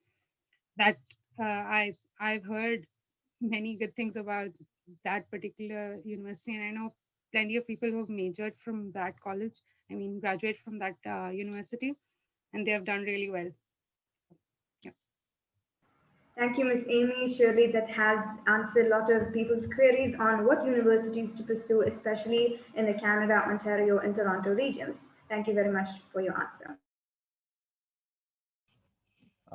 That I've heard many good things about that particular university, and I know plenty of people who have majored from that college. I mean, graduate from that university, and they have done really well. Yeah. Thank you, Ms. Amy. Surely that has answered a lot of people's queries on what universities to pursue, especially in the Canada, Ontario, and Toronto regions. Thank you very much for your answer.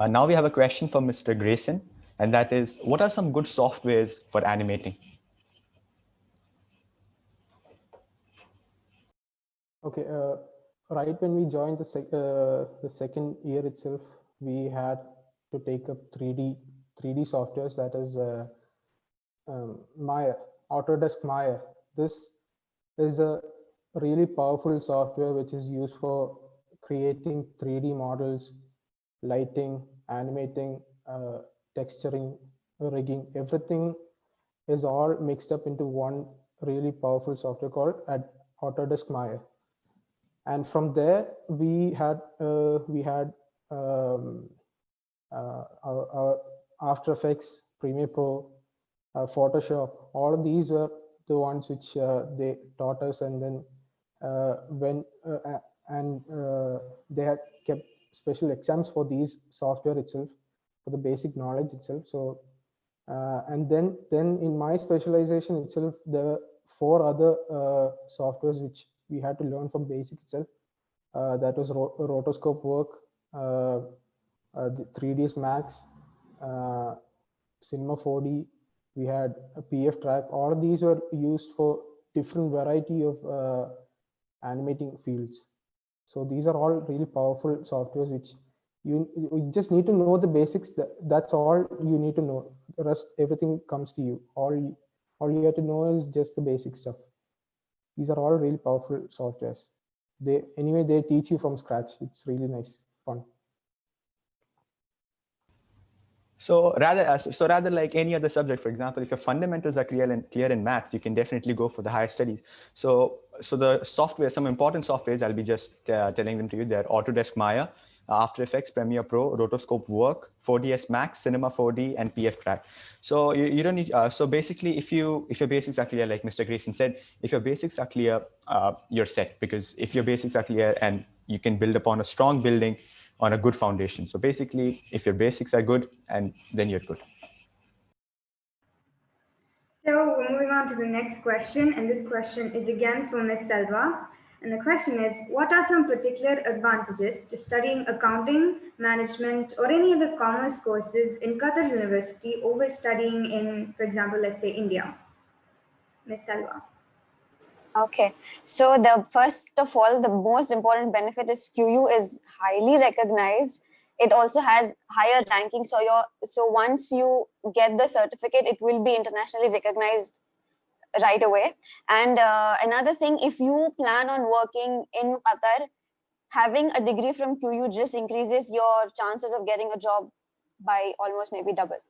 Now we have a question for Mr. Grayson, and that is, what are some good softwares for animating? Okay, right when we joined the second year itself, we had to take up 3D softwares, that is Maya, Autodesk Maya. This is a really powerful software which is used for creating 3D models, lighting, animating, texturing, rigging. Everything is all mixed up into one really powerful software called Autodesk Maya. And from there, we had our After Effects, Premiere Pro, Photoshop. All of these were the ones which they taught us, and then they had kept special exams for these software itself, for the basic knowledge itself. So and then in my specialization itself, there were 4 other softwares which we had to learn from basic itself. That was rotoscope work, the 3ds Max, Cinema 4D. We had a PF Track. All of these were used for different variety of animating fields. So these are all really powerful softwares which you just need to know the basics. That's all you need to know. The rest, everything comes to you. All you have to know is just the basic stuff. These are all really powerful softwares. They teach you from scratch. It's really nice, fun. So rather like any other subject, for example, if your fundamentals are clear in maths, you can definitely go for the higher studies. So the software, some important softwares, I'll be just telling them to you. They're Autodesk Maya, After Effects, Premiere Pro, Rotoscope Work, 4ds Max, Cinema 4D, and PF Track. So you don't need. So basically, if your basics are clear, like Mr. Grayson said, if your basics are clear, you're set. Because if your basics are clear, and you can build upon a strong building on a good foundation. So basically, if your basics are good, and then you're good. So we're moving on to the next question, and this question is again from Ms. Selva. And the question is, what are some particular advantages to studying accounting, management, or any other commerce courses in Qatar University over studying in, for example, let's say India? Ms. Selva. Okay, so the first of all, the most important benefit is QU is highly recognized. It also has higher ranking. So once you get the certificate, it will be internationally recognized right away. And another thing, if you plan on working in Qatar, having a degree from QU just increases your chances of getting a job by almost maybe double.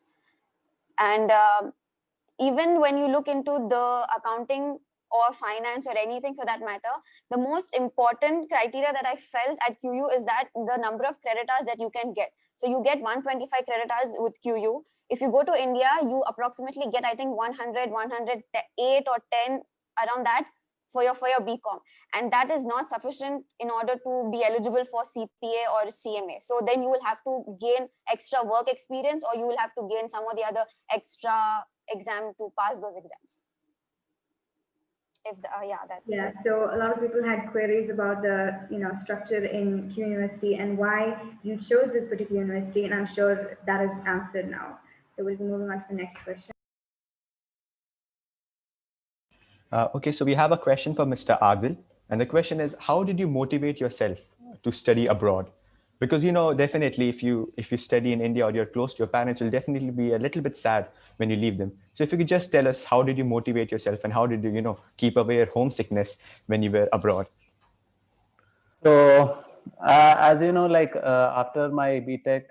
And even when you look into the accounting or finance or anything for that matter, the most important criteria that I felt at QU is that the number of credit hours that you can get. So you get 125 credit hours with QU. If you go to India, you approximately get, I think, 100, 108 or 10, around that for your BCom. And that is not sufficient in order to be eligible for CPA or CMA. So then you will have to gain extra work experience, or you will have to gain some of the other extra exam to pass those exams. Yeah, so a lot of people had queries about the structure in Q University and why you chose this particular university, and I'm sure that is answered now. So we'll be moving on to the next question. Okay, so we have a question for Mr. Adil, and the question is, how did you motivate yourself to study abroad? Because definitely if you study in India or you're close to your parents, you'll definitely be a little bit sad when you leave them. So if you could just tell us, how did you motivate yourself, and how did you keep away your homesickness when you were abroad? So as you know, like after my BTech,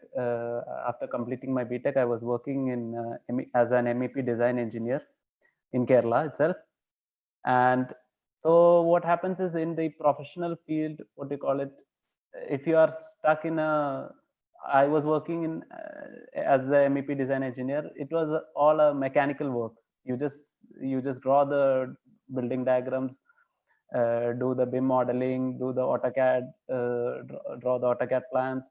after completing my BTech, I was working in as an MEP design engineer in Kerala itself. And so what happens is, in the professional field, what do you call it, if you are stuck in I was working in as the MEP design engineer, it was all a mechanical work. You just draw the building diagrams, do the BIM modeling, do the AutoCAD, draw the AutoCAD plans.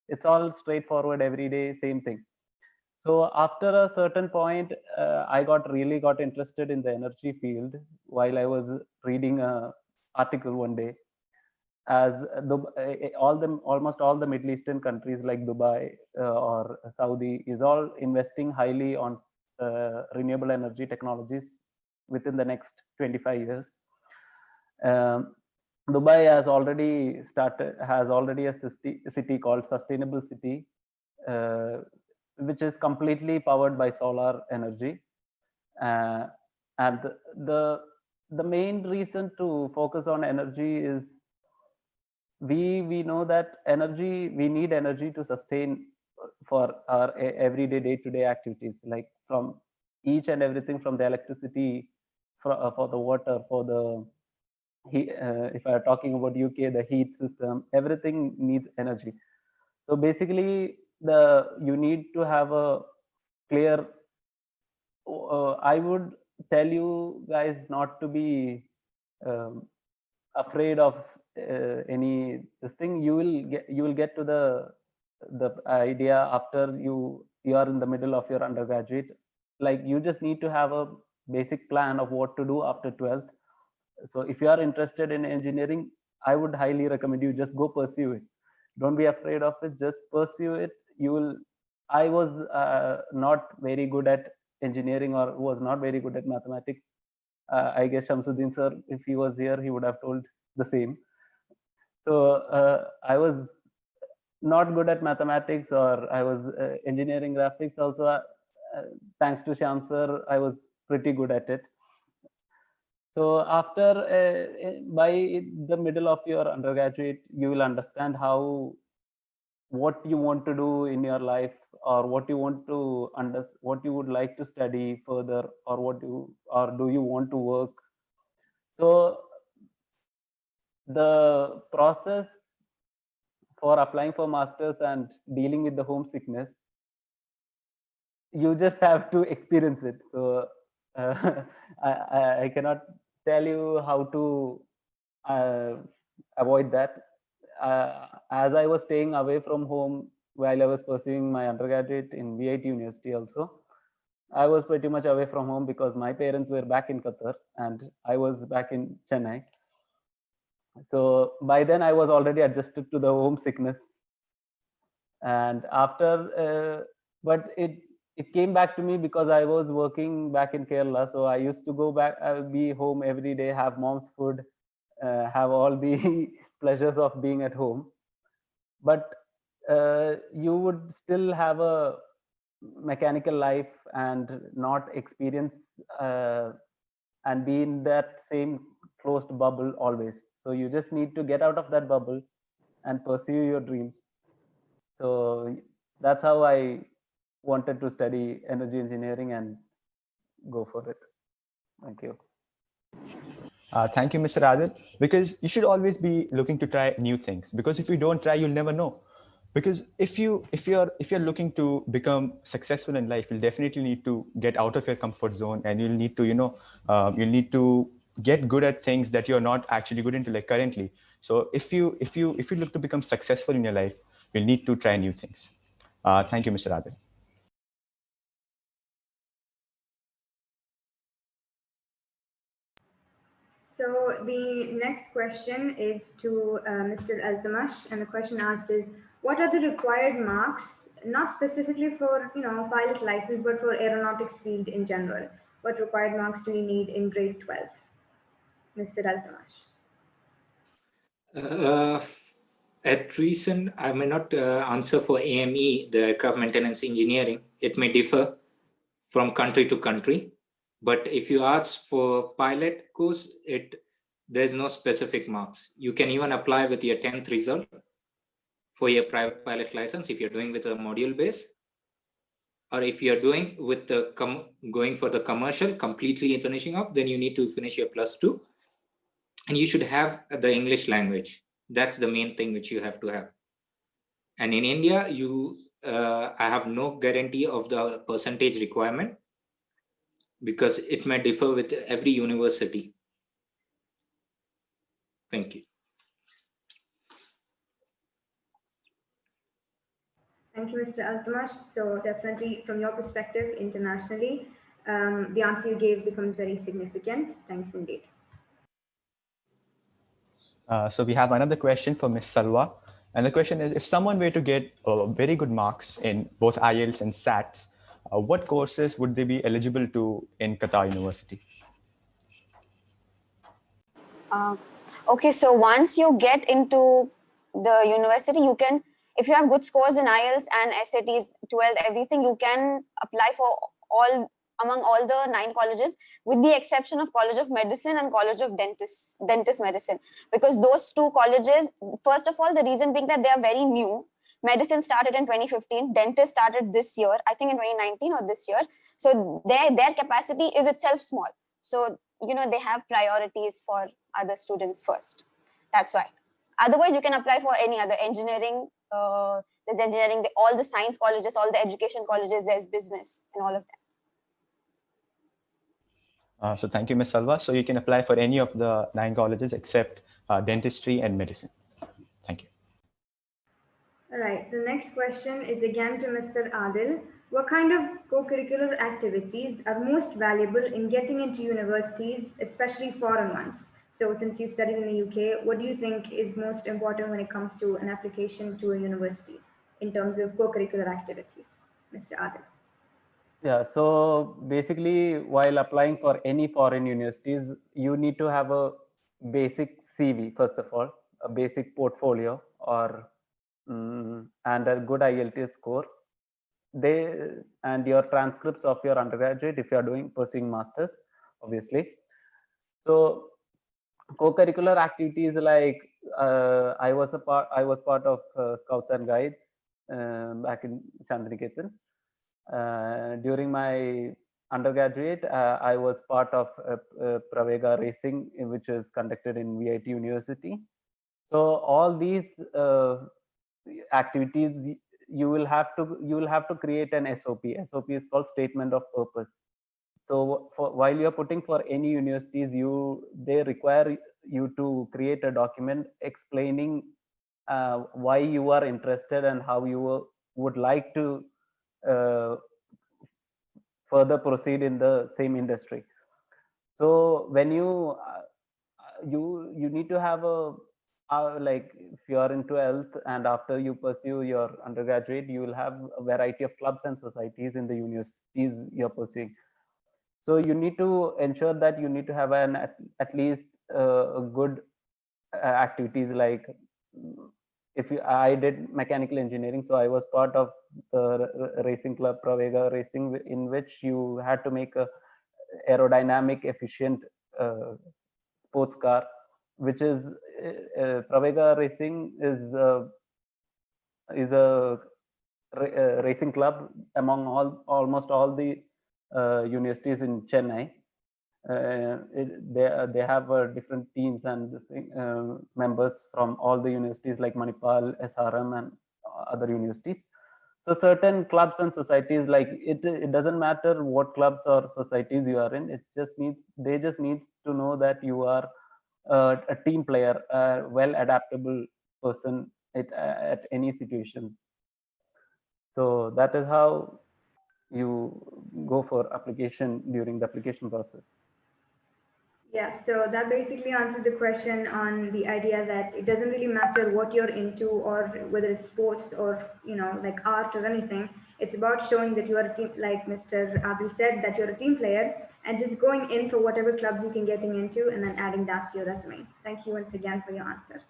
It's all straightforward, every day, same thing. So after a certain point, I really got interested in the energy field while I was reading an article one day. As almost all the Middle Eastern countries like Dubai or Saudi is all investing highly on renewable energy technologies within the next 25 years. Dubai has already a city called Sustainable City, which is completely powered by solar energy. And the main reason to focus on energy is we know that we need energy to sustain for our everyday day-to-day activities, like from each and everything, from the electricity, for the water, for the if I'm talking about UK, the heat system, everything needs energy. So basically, you need to have a clear. I would tell you guys not to be afraid of any this thing. You will get to the idea after you are in the middle of your undergraduate. Like, you just need to have a basic plan of what to do after 12th. So if you are interested in engineering, I would highly recommend you just go pursue it. Don't be afraid of it, just pursue it. I was not very good at engineering, or was not very good at mathematics. I guess Shamsuddin sir, if he was here, he would have told the same. So I was not good at mathematics, or I was engineering graphics also. Thanks to Sham sir, I was pretty good at it. So after by the middle of your undergraduate, you will understand what you want to do in your life, or what you would like to study further, or do you want to work. So the process for applying for masters and dealing with the homesickness, you just have to experience it. So I cannot tell you how to avoid that. As I was staying away from home while I was pursuing my undergraduate in VIT University also, I was pretty much away from home because my parents were back in Qatar and I was back in Chennai. So by then I was already adjusted to the homesickness. And after, but it came back to me because I was working back in Kerala. So I used to go back, I would be home every day, have mom's food, have all the pleasures of being at home. But you would still have a mechanical life and not experience and be in that same closed bubble always. So you just need to get out of that bubble and pursue your dreams. So that's how I wanted to study energy engineering and go for it. Thank you. Thank you, Mr. Adil, because you should always be looking to try new things, because if you don't try, you'll never know. Because if you're looking to become successful in life, you'll definitely need to get out of your comfort zone, and you'll need to you'll need to get good at things that you're not actually good into, like currently. So if you look to become successful in your life, you'll need to try new things. Thank you, Mr. Adil. So the next question is to Mr. Altamash, and the question asked is, what are the required marks, not specifically for pilot license, but for aeronautics field in general? What required marks do you need in grade 12, Mr. Altamash? At recent, I may not answer for AME, the aircraft maintenance engineering. It may differ from country to country. But if you ask for pilot course, there's no specific marks. You can even apply with your 10th result for your private pilot license if you're doing with a module base, or if you're doing with the going for the commercial, completely finishing up, then you need to finish your +2, and you should have the English language. That's the main thing which you have to have. And in India, I have no guarantee of the percentage requirement, because it may differ with every university. Thank you. Thank you, Mr. Altamash. So definitely from your perspective internationally, the answer you gave becomes very significant. Thanks indeed. So we have another question for Ms. Salwa. And the question is, if someone were to get very good marks in both IELTS and SATs, what courses would they be eligible to in Qatar University? Okay, so once you get into the university, you can, if you have good scores in IELTS and SATs, 12, everything, you can apply for among all the 9 colleges, with the exception of College of Medicine and College of Dentist Medicine, because those 2 colleges, first of all, the reason being that they are very new. Medicine started in 2015, dentist started this year, I think in 2019 or this year. So their capacity is itself small. So, they have priorities for other students first. That's why. Otherwise, you can apply for any other engineering. There's engineering, all the science colleges, all the education colleges, there's business and all of that. So thank you, Ms. Salwa. So you can apply for any of the 9 colleges except dentistry and medicine. Thank you. All right, the next question is again to Mr. Adil. What kind of co-curricular activities are most valuable in getting into universities, especially foreign ones? So since you studied in the UK, what do you think is most important when it comes to an application to a university in terms of co-curricular activities, Mr. Adil? Yeah, so basically, while applying for any foreign universities, you need to have a basic CV, first of all, a basic portfolio, or and a good IELTS score. And your transcripts of your undergraduate if you are pursuing masters, obviously. So co-curricular activities like I was part of Scouts and Guides back in Chandaniketan. During my undergraduate, I was part of Pravega Racing, which is conducted in VIT University. So all these activities, you will have to create an SOP. SOP is called statement of purpose. So while you're putting for any universities, they require you to create a document explaining why you are interested and how you would like to further proceed in the same industry. So when you need to have a like if you are into health and after you pursue your undergraduate, you will have a variety of clubs and societies in the universities you're pursuing. So you need to ensure that you need to have at least a good activities like I did mechanical engineering, so I was part of the racing club Pravega Racing, in which you had to make a aerodynamic efficient sports car, which is Pravega Racing is a racing club among almost all the universities in Chennai. They have different teams and members from all the universities like Manipal, SRM, and other universities. So certain clubs and societies, like it doesn't matter what clubs or societies you are in. They just need to know that you are a team player, a well adaptable person at any situation. So that is how you go for application during the application process. Yeah, so that basically answers the question on the idea that it doesn't really matter what you're into or whether it's sports or, like art or anything. It's about showing that you are a team, like Mr. Abil said, that you're a team player and just going in for whatever clubs you can getting into and then adding that to your resume. Thank you once again for your answer.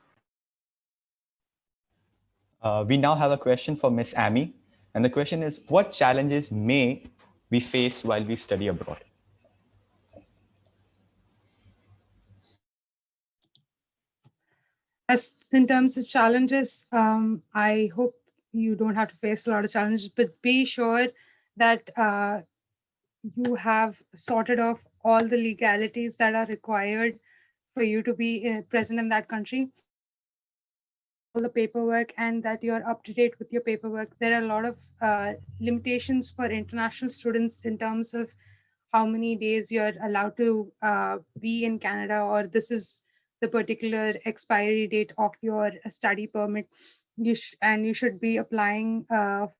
We now have a question for Miss Amy. And the question is, what challenges may we face while we study abroad? As in terms of challenges, I hope you don't have to face a lot of challenges, but be sure that you have sorted off all the legalities that are required for you to be present in that country. All the paperwork, and that you're up to date with your paperwork. There are a lot of limitations for international students in terms of how many days you're allowed to be in Canada, or this is the particular expiry date of your study permit. And you should be applying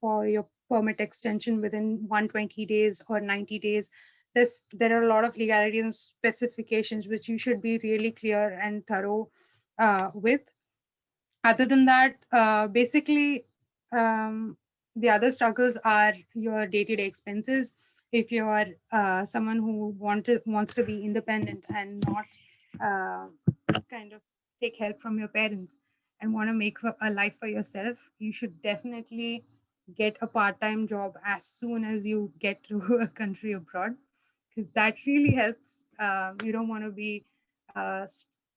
for your permit extension within 120 days or 90 days. There are a lot of legalities and specifications which you should be really clear and thorough with. Other than that, basically, the other struggles are your day-to-day expenses. If you are someone who wants to be independent and not kind of take help from your parents and want to make a life for yourself, you should definitely get a part-time job as soon as you get to a country abroad, because that really helps. You don't want to be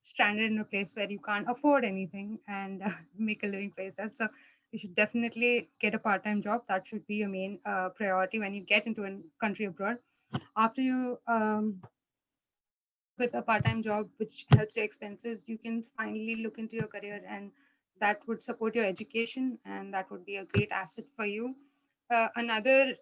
stranded in a place where you can't afford anything and make a living for yourself. So you should definitely get a part-time job. That should be your main priority when you get into a country abroad. After you with a part-time job which helps your expenses, you can finally look into your career, and that would support your education, and that would be a great asset for you. Another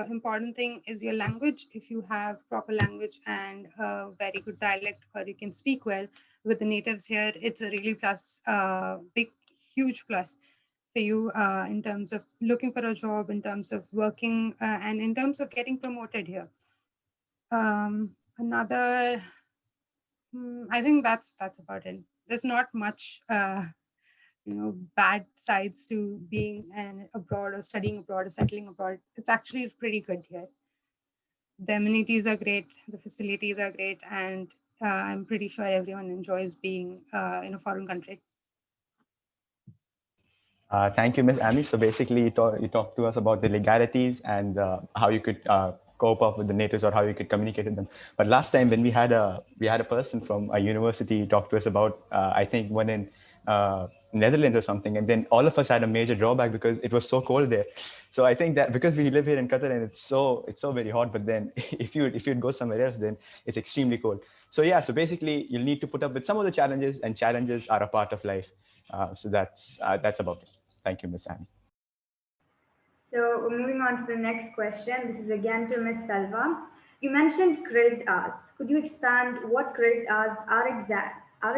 important thing is your language. If you have proper language and a very good dialect, or you can speak well with the natives here, it's a really huge plus for you in terms of looking for a job, in terms of working, and in terms of getting promoted here. I think that's about it. There's not much bad sides to being abroad or studying abroad or settling abroad. It's actually pretty good here. The amenities are great, the facilities are great, and I'm pretty sure everyone enjoys being in a foreign country. Thank you, Ms. Amy. So basically, you talked to us about the legalities and how you could cope up with the natives, or how you could communicate with them. But last time, when we had a person from a university talk to us about, I think one in Netherlands or something, and then all of us had a major drawback because it was so cold there. So I think that because we live here in Qatar and it's so very hot, but then if you'd go somewhere else, then it's extremely cold. So yeah, so basically you'll need to put up with some of the challenges, and challenges are a part of life. So that's about it. Thank you. Thank you, Ms. Annie. So moving on to the next question. This is again to Ms. Salva. You mentioned credit hours. Could you expand what credit hours are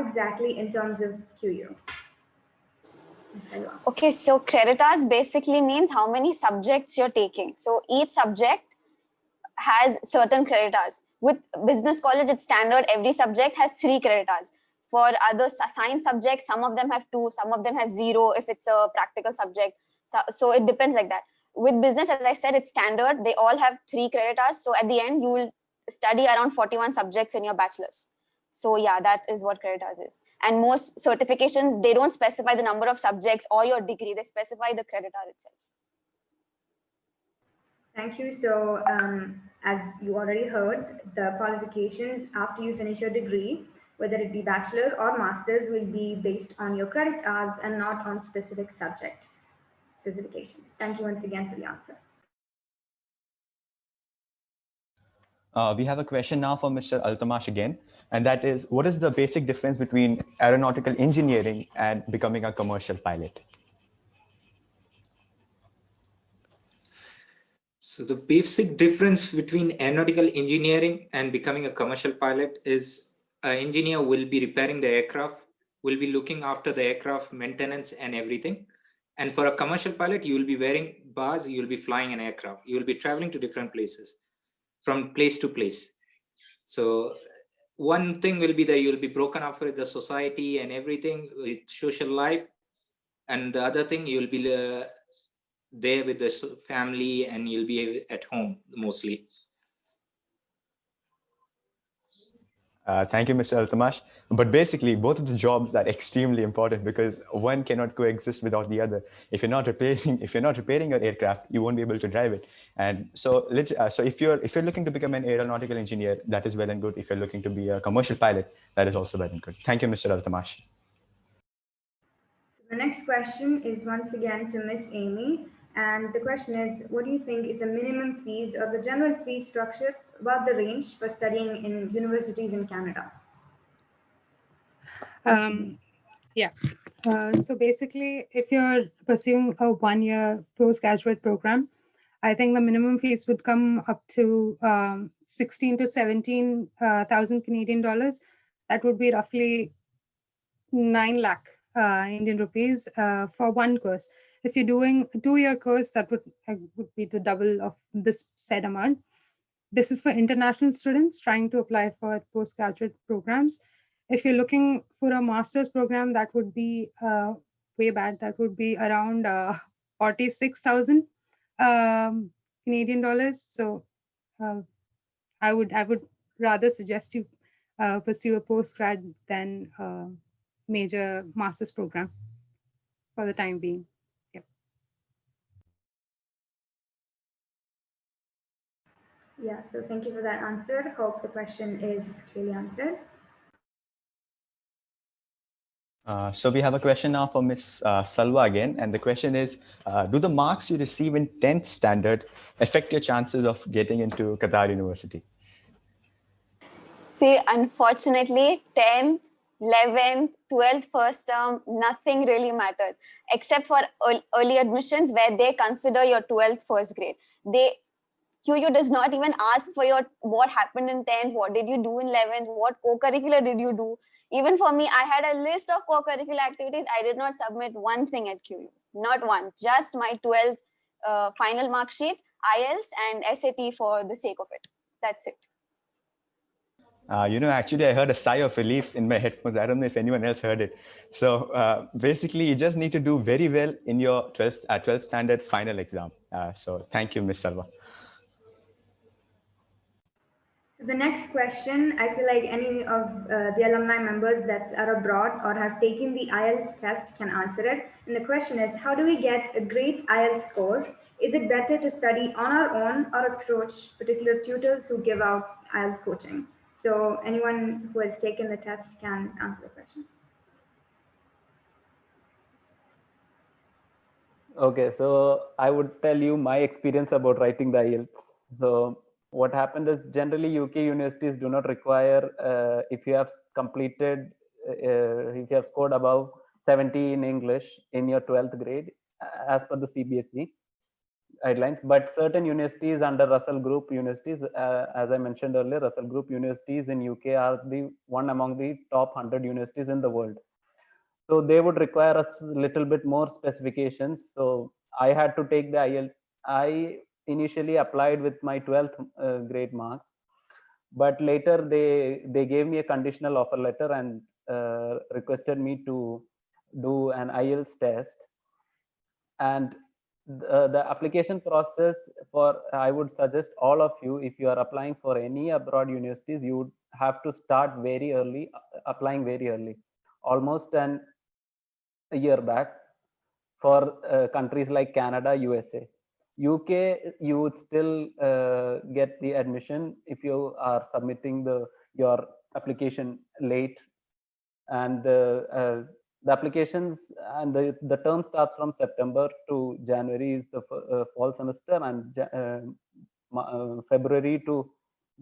exactly in terms of QU? Ms. Salva. Okay, so credit hours basically means how many subjects you're taking. So each subject has certain credit hours. With business college, it's standard. Every subject has 3 credit hours. For other science subjects, some of them have 2, some of them have 0 if it's a practical subject. So it depends like that. With business, as I said, it's standard. They all have 3 credit hours. So at the end, you will study around 41 subjects in your bachelor's. So yeah, that is what credit hours is. And most certifications, they don't specify the number of subjects or your degree. They specify the credit hour itself. Thank you. So as you already heard, the qualifications after you finish your degree, whether it be bachelor or master's, will be based on your credit hours and not on specific subject specification. Thank you once again for the answer. We have a question now for Mr. Altamash again, and that is, what is the basic difference between aeronautical engineering and becoming a commercial pilot? So the basic difference between aeronautical engineering and becoming a commercial pilot is an engineer will be repairing the aircraft, will be looking after the aircraft maintenance and everything. And for a commercial pilot, you will be wearing bars, you will be flying an aircraft, you will be traveling to different places, from place to place. So one thing will be that you will be broken up with the society and everything, with social life. And the other thing, you will be there with the family and you'll be at home mostly. Thank you, Mr. Altamash. But basically, both of the jobs are extremely important because one cannot coexist without the other. If you're not repairing your aircraft, you won't be able to drive it. And so, if you're looking to become an aeronautical engineer, that is well and good. If you're looking to be a commercial pilot, that is also well and good. Thank you, Mr. Altamash. The next question is once again to Miss Amy. And the question is, what do you think is the minimum fees or the general fee structure about the range for studying in universities in Canada? So basically, if you're pursuing a 1-year postgraduate program, I think the minimum fees would come up to 16 to 17,000 Canadian dollars. That would be roughly 9 lakh Indian rupees for one course. If you're doing a 2-year course, that would be the double of this said amount. This is for international students trying to apply for postgraduate programs. If you're looking for a master's program, that would be way back. That would be around 46,000 Canadian dollars. So I would rather suggest you pursue a postgrad than major master's program for the time being. Yep. Yeah, so thank you for that answer. Hope the question is clearly answered. So we have a question now for Ms. Salva again, and the question is, do the marks you receive in 10th standard affect your chances of getting into Qatar University? See, unfortunately, 10th, 11th, 12th first term, nothing really matters except for early admissions where they consider your 12th first grade. QU does not even ask for what happened in 10th, what did you do in 11th, what co-curricular did you do. Even for me, I had a list of co-curricular activities. I did not submit one thing at QU, not one, just my 12th final mark sheet, IELTS and SAT for the sake of it. That's it. Actually, I heard a sigh of relief in my headphones. I don't know if anyone else heard it. So basically, you just need to do very well in your 12th standard final exam. So thank you, Ms. Salva. So the next question, I feel like any of the alumni members that are abroad or have taken the IELTS test can answer it. And the question is, how do we get a great IELTS score? Is it better to study on our own or approach particular tutors who give out IELTS coaching? So anyone who has taken the test can answer the question. Okay, so I would tell you my experience about writing the IELTS. So what happened is generally UK universities do not require if you have completed, if you have scored above 70 in English in your 12th grade as per the CBSE guidelines, but certain universities under Russell Group universities, as I mentioned earlier, Russell Group universities in UK are the one among the top 100 universities in the world. So they would require us a little bit more specifications. So I had to take the IELTS. I initially applied with my 12th grade marks, but later they gave me a conditional offer letter and requested me to do an IELTS test. And the application process for, I would suggest all of you, if you are applying for any abroad universities, you would have to start very early, applying very early, almost a year back, for countries like Canada, USA. UK, you would still get the admission if you are submitting your application late, and the applications and the term starts from September to January is the fall semester, and February to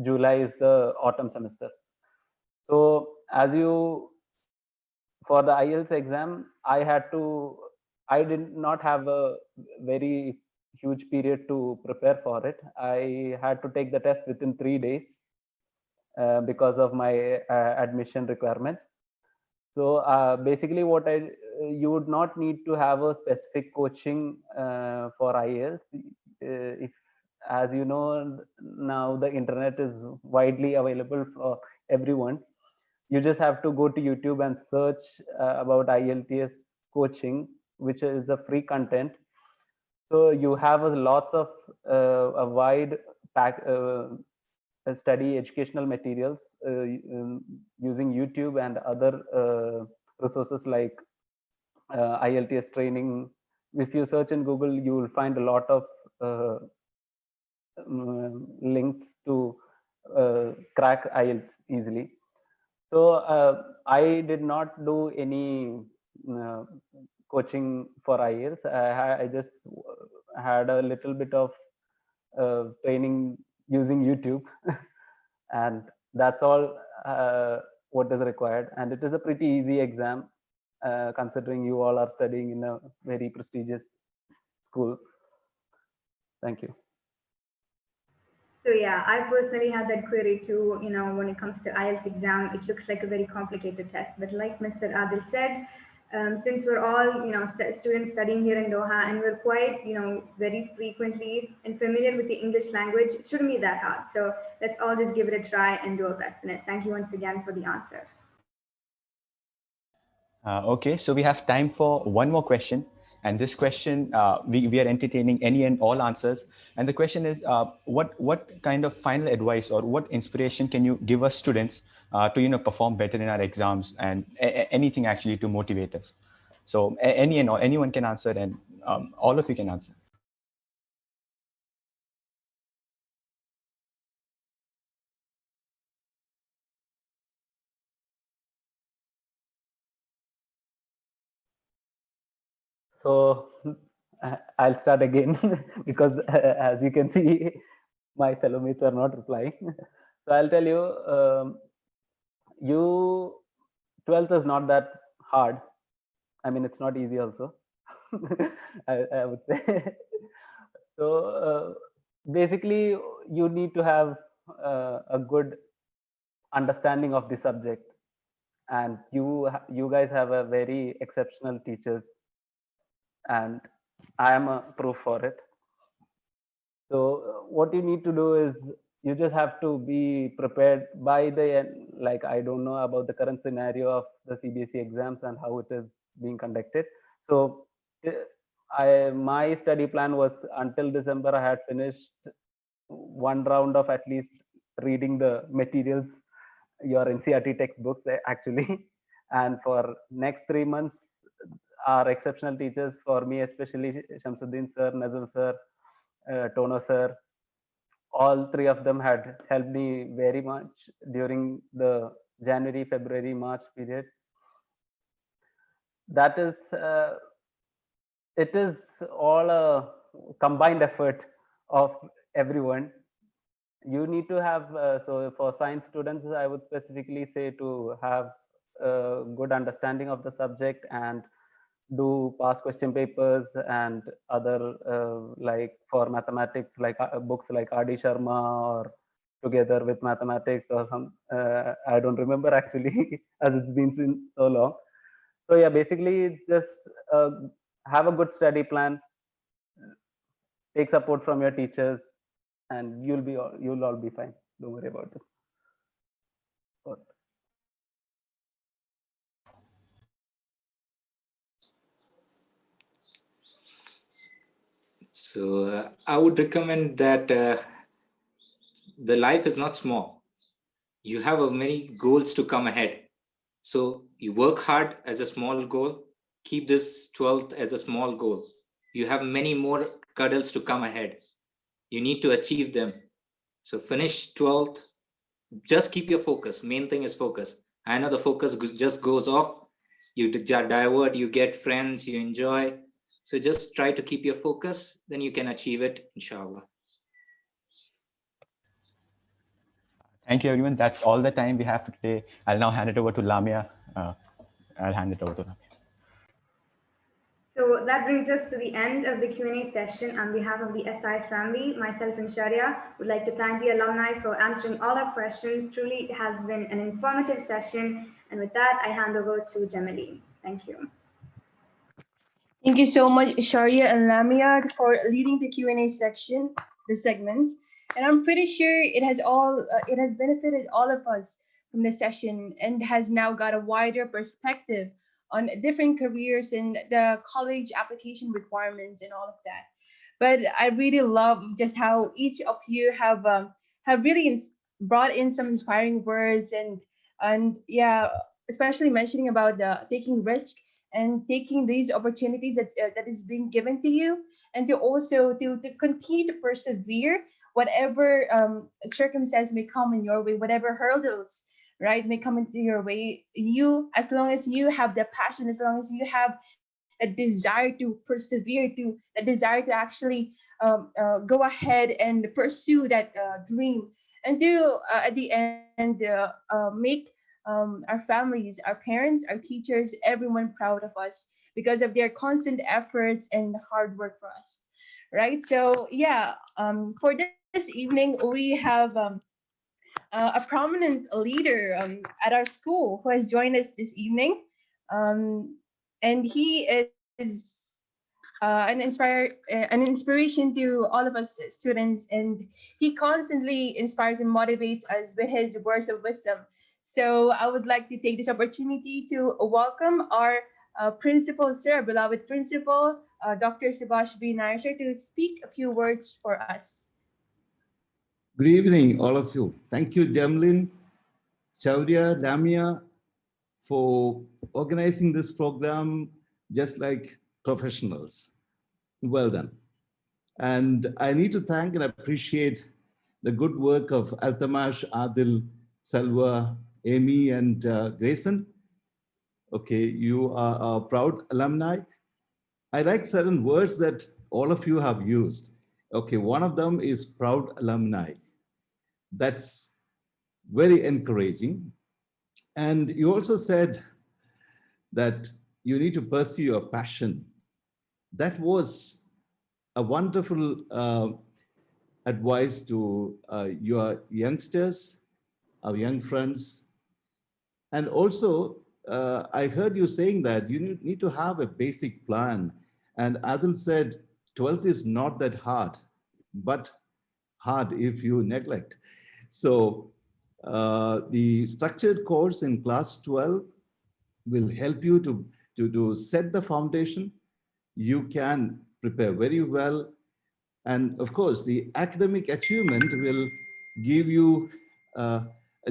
July is the autumn semester. So as you, for the IELTS exam, I did not have a very huge period to prepare for it. I had to take the test within 3 days because of my admission requirements. So basically you would not need to have a specific coaching for IELTS. If, as you know, now the internet is widely available for everyone. You just have to go to YouTube and search about IELTS coaching, which is a free content. So you have lots of a wide study educational materials using YouTube and other resources like IELTS training. If you search in Google, you will find a lot of links to crack IELTS easily. So I did not do any coaching for IELTS. I just had a little bit of training using YouTube, and that's all what is required. And it is a pretty easy exam, considering you all are studying in a very prestigious school. Thank you. So yeah, I personally had that query too. You know, when it comes to IELTS exam, it looks like a very complicated test. But like Mr. Adil said, since we're all, you know, students studying here in Doha, and we're quite, you know, very frequently and familiar with the English language, it shouldn't be that hard. So let's all just give it a try and do our best in it. Thank you once again for the answer. Okay, so we have time for one more question. And this question, we are entertaining any and all answers. And the question is, what kind of final advice or what inspiration can you give us students to perform better in our exams, and anything actually to motivate us? So any and all, anyone can answer, and all of you can answer. So I'll start again because as you can see, my fellow mates are not replying. So I'll tell you, 12th is not that hard. I mean, it's not easy also, I would say. So basically, you need to have a good understanding of the subject, and you guys have a very exceptional teachers, and I am a proof for it. So what you need to do is you just have to be prepared by the end. Like, I don't know about the current scenario of the CBSE exams and how it is being conducted. So my study plan was until December I had finished one round of at least reading the materials, your NCERT textbooks actually. And for next 3 months, our exceptional teachers, for me especially, Shamsuddin sir, Nazim sir, Tono sir, all three of them had helped me very much during the January, February, March period. That is, it is all a combined effort of everyone. You need to have, so for science students, I would specifically say to have a good understanding of the subject and do past question papers and other like for mathematics, like books like R.D. Sharma or Together with Mathematics or some, I don't remember actually as it's been since so long. So yeah, basically it's just have a good study plan, take support from your teachers, and you'll all be fine. Don't worry about it. But So I would recommend that the life is not small. You have many goals to come ahead. So you work hard as a small goal. Keep this 12th as a small goal. You have many more cuddles to come ahead. You need to achieve them. So finish 12th. Just keep your focus. Main thing is focus. I know the focus just goes off. You divert, you get friends, you enjoy. So just try to keep your focus, then you can achieve it, inshallah. Thank you, everyone. That's all the time we have for today. I'll now hand it over to Lamia. I'll hand it over to Lamia. So that brings us to the end of the Q&A session. On behalf of the SI family, myself and Sharia would like to thank the alumni for answering all our questions. Truly, it has been an informative session. And with that, I hand over to Jemily. Thank you. Thank you so much, Sharia and Lamia, for leading the Q&A section, the segment. And I'm pretty sure it has benefited all of us from the session and has now got a wider perspective on different careers and the college application requirements and all of that. But I really love just how each of you have really brought in some inspiring words and yeah, especially mentioning about the taking risk and taking these opportunities that is being given to you, and to also to continue to persevere whatever circumstance may come in your way, whatever hurdles, right, may come into your way. You, as long as you have the passion, as long as you have a desire to persevere, to a desire to actually go ahead and pursue that dream, and to at the end make our families, our parents, our teachers, everyone proud of us because of their constant efforts and hard work for us, right? So yeah, for this evening, we have a prominent leader at our school who has joined us this evening, and he is an inspiration to all of us students, and he constantly inspires and motivates us with his words of wisdom. So I would like to take this opportunity to welcome our principal, sir, beloved principal, Dr. Subhash B. Nair, sir, to speak a few words for us. Good evening, all of you. Thank you, Jamlin, Shaurya, Lamia, for organizing this program just like professionals. Well done. And I need to thank and appreciate the good work of Altamash, Adil, Salwa, Amy, and Grayson. Okay, you are our proud alumni. I like certain words that all of you have used. Okay, one of them is proud alumni. That's very encouraging. And you also said that you need to pursue your passion. That was a wonderful advice to your youngsters, our young friends. And also, I heard you saying that you need to have a basic plan. And Adil said, 12th is not that hard, but hard if you neglect. So the structured course in class 12 will help you to set the foundation. You can prepare very well. And of course, the academic achievement will give you a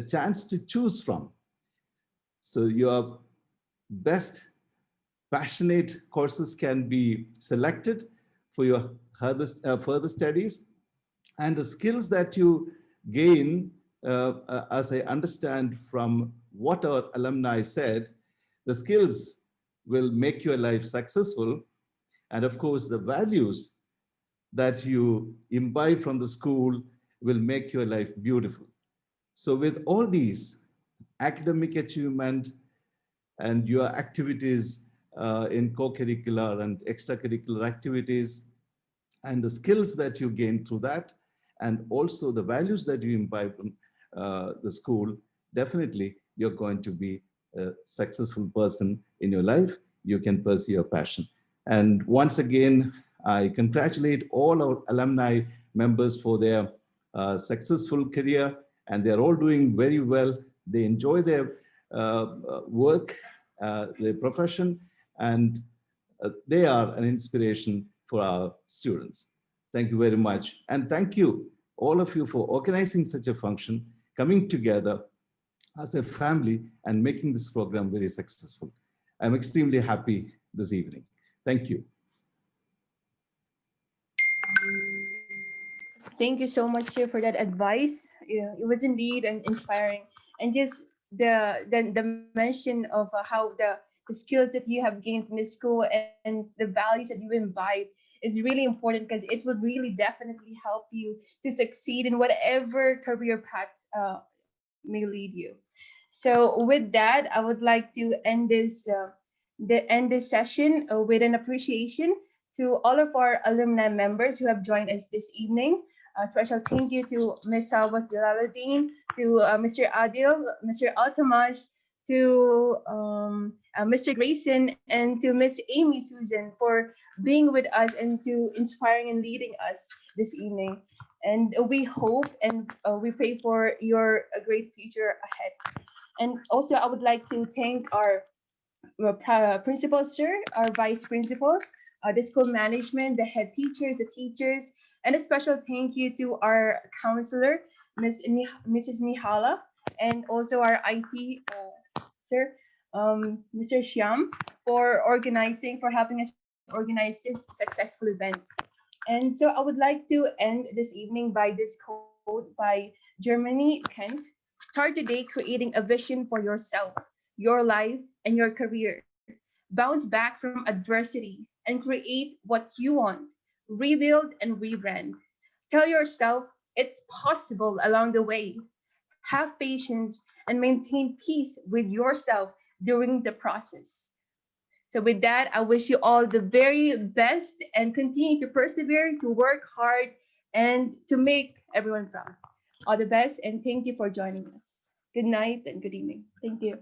chance to choose from. So your best passionate courses can be selected for your further studies. And the skills that you gain, as I understand from what our alumni said, the skills will make your life successful. And of course, the values that you imbibe from the school will make your life beautiful. So with all these academic achievement and your activities in co-curricular and extracurricular activities, and the skills that you gain through that, and also the values that you imbibe from the school, definitely you're going to be a successful person in your life. You can pursue your passion. And once again, I congratulate all our alumni members for their successful career, and they're all doing very well. They enjoy their work, their profession, and they are an inspiration for our students. Thank you very much. And thank you, all of you, for organizing such a function, coming together as a family and making this program very successful. I'm extremely happy this evening. Thank you. Thank you so much, sir, for that advice. Yeah, it was indeed inspiring, and just the mention of how the skills that you have gained from the school and the values that you imbibe is really important, because it would really definitely help you to succeed in whatever career path may lead you. So with that, I would like to end this session with an appreciation to all of our alumni members who have joined us this evening. A special thank you to Ms. Salwas Jalaluddin, to Mr. Adil, Mr. Altamash, to Mr. Grayson, and to Ms. Amy Susan for being with us and to inspiring and leading us this evening. And we hope and we pray for your great future ahead. And also, I would like to thank our principals, sir, our vice principals, the school management, the head teachers, the teachers, and a special thank you to our counselor, Mrs. Nihala, and also our IT sir, Mr. Shyam, for helping us organize this successful event. And so I would like to end this evening by this quote by Germany Kent. Start today creating a vision for yourself, your life, and your career. Bounce back from adversity and create what you want. Rebuild and rebrand. Tell yourself it's possible along the way. Have patience and maintain peace with yourself during the process. So with that, I wish you all the very best and continue to persevere, to work hard, and to make everyone proud. All the best, and thank you for joining us. Good night and good evening. Thank you.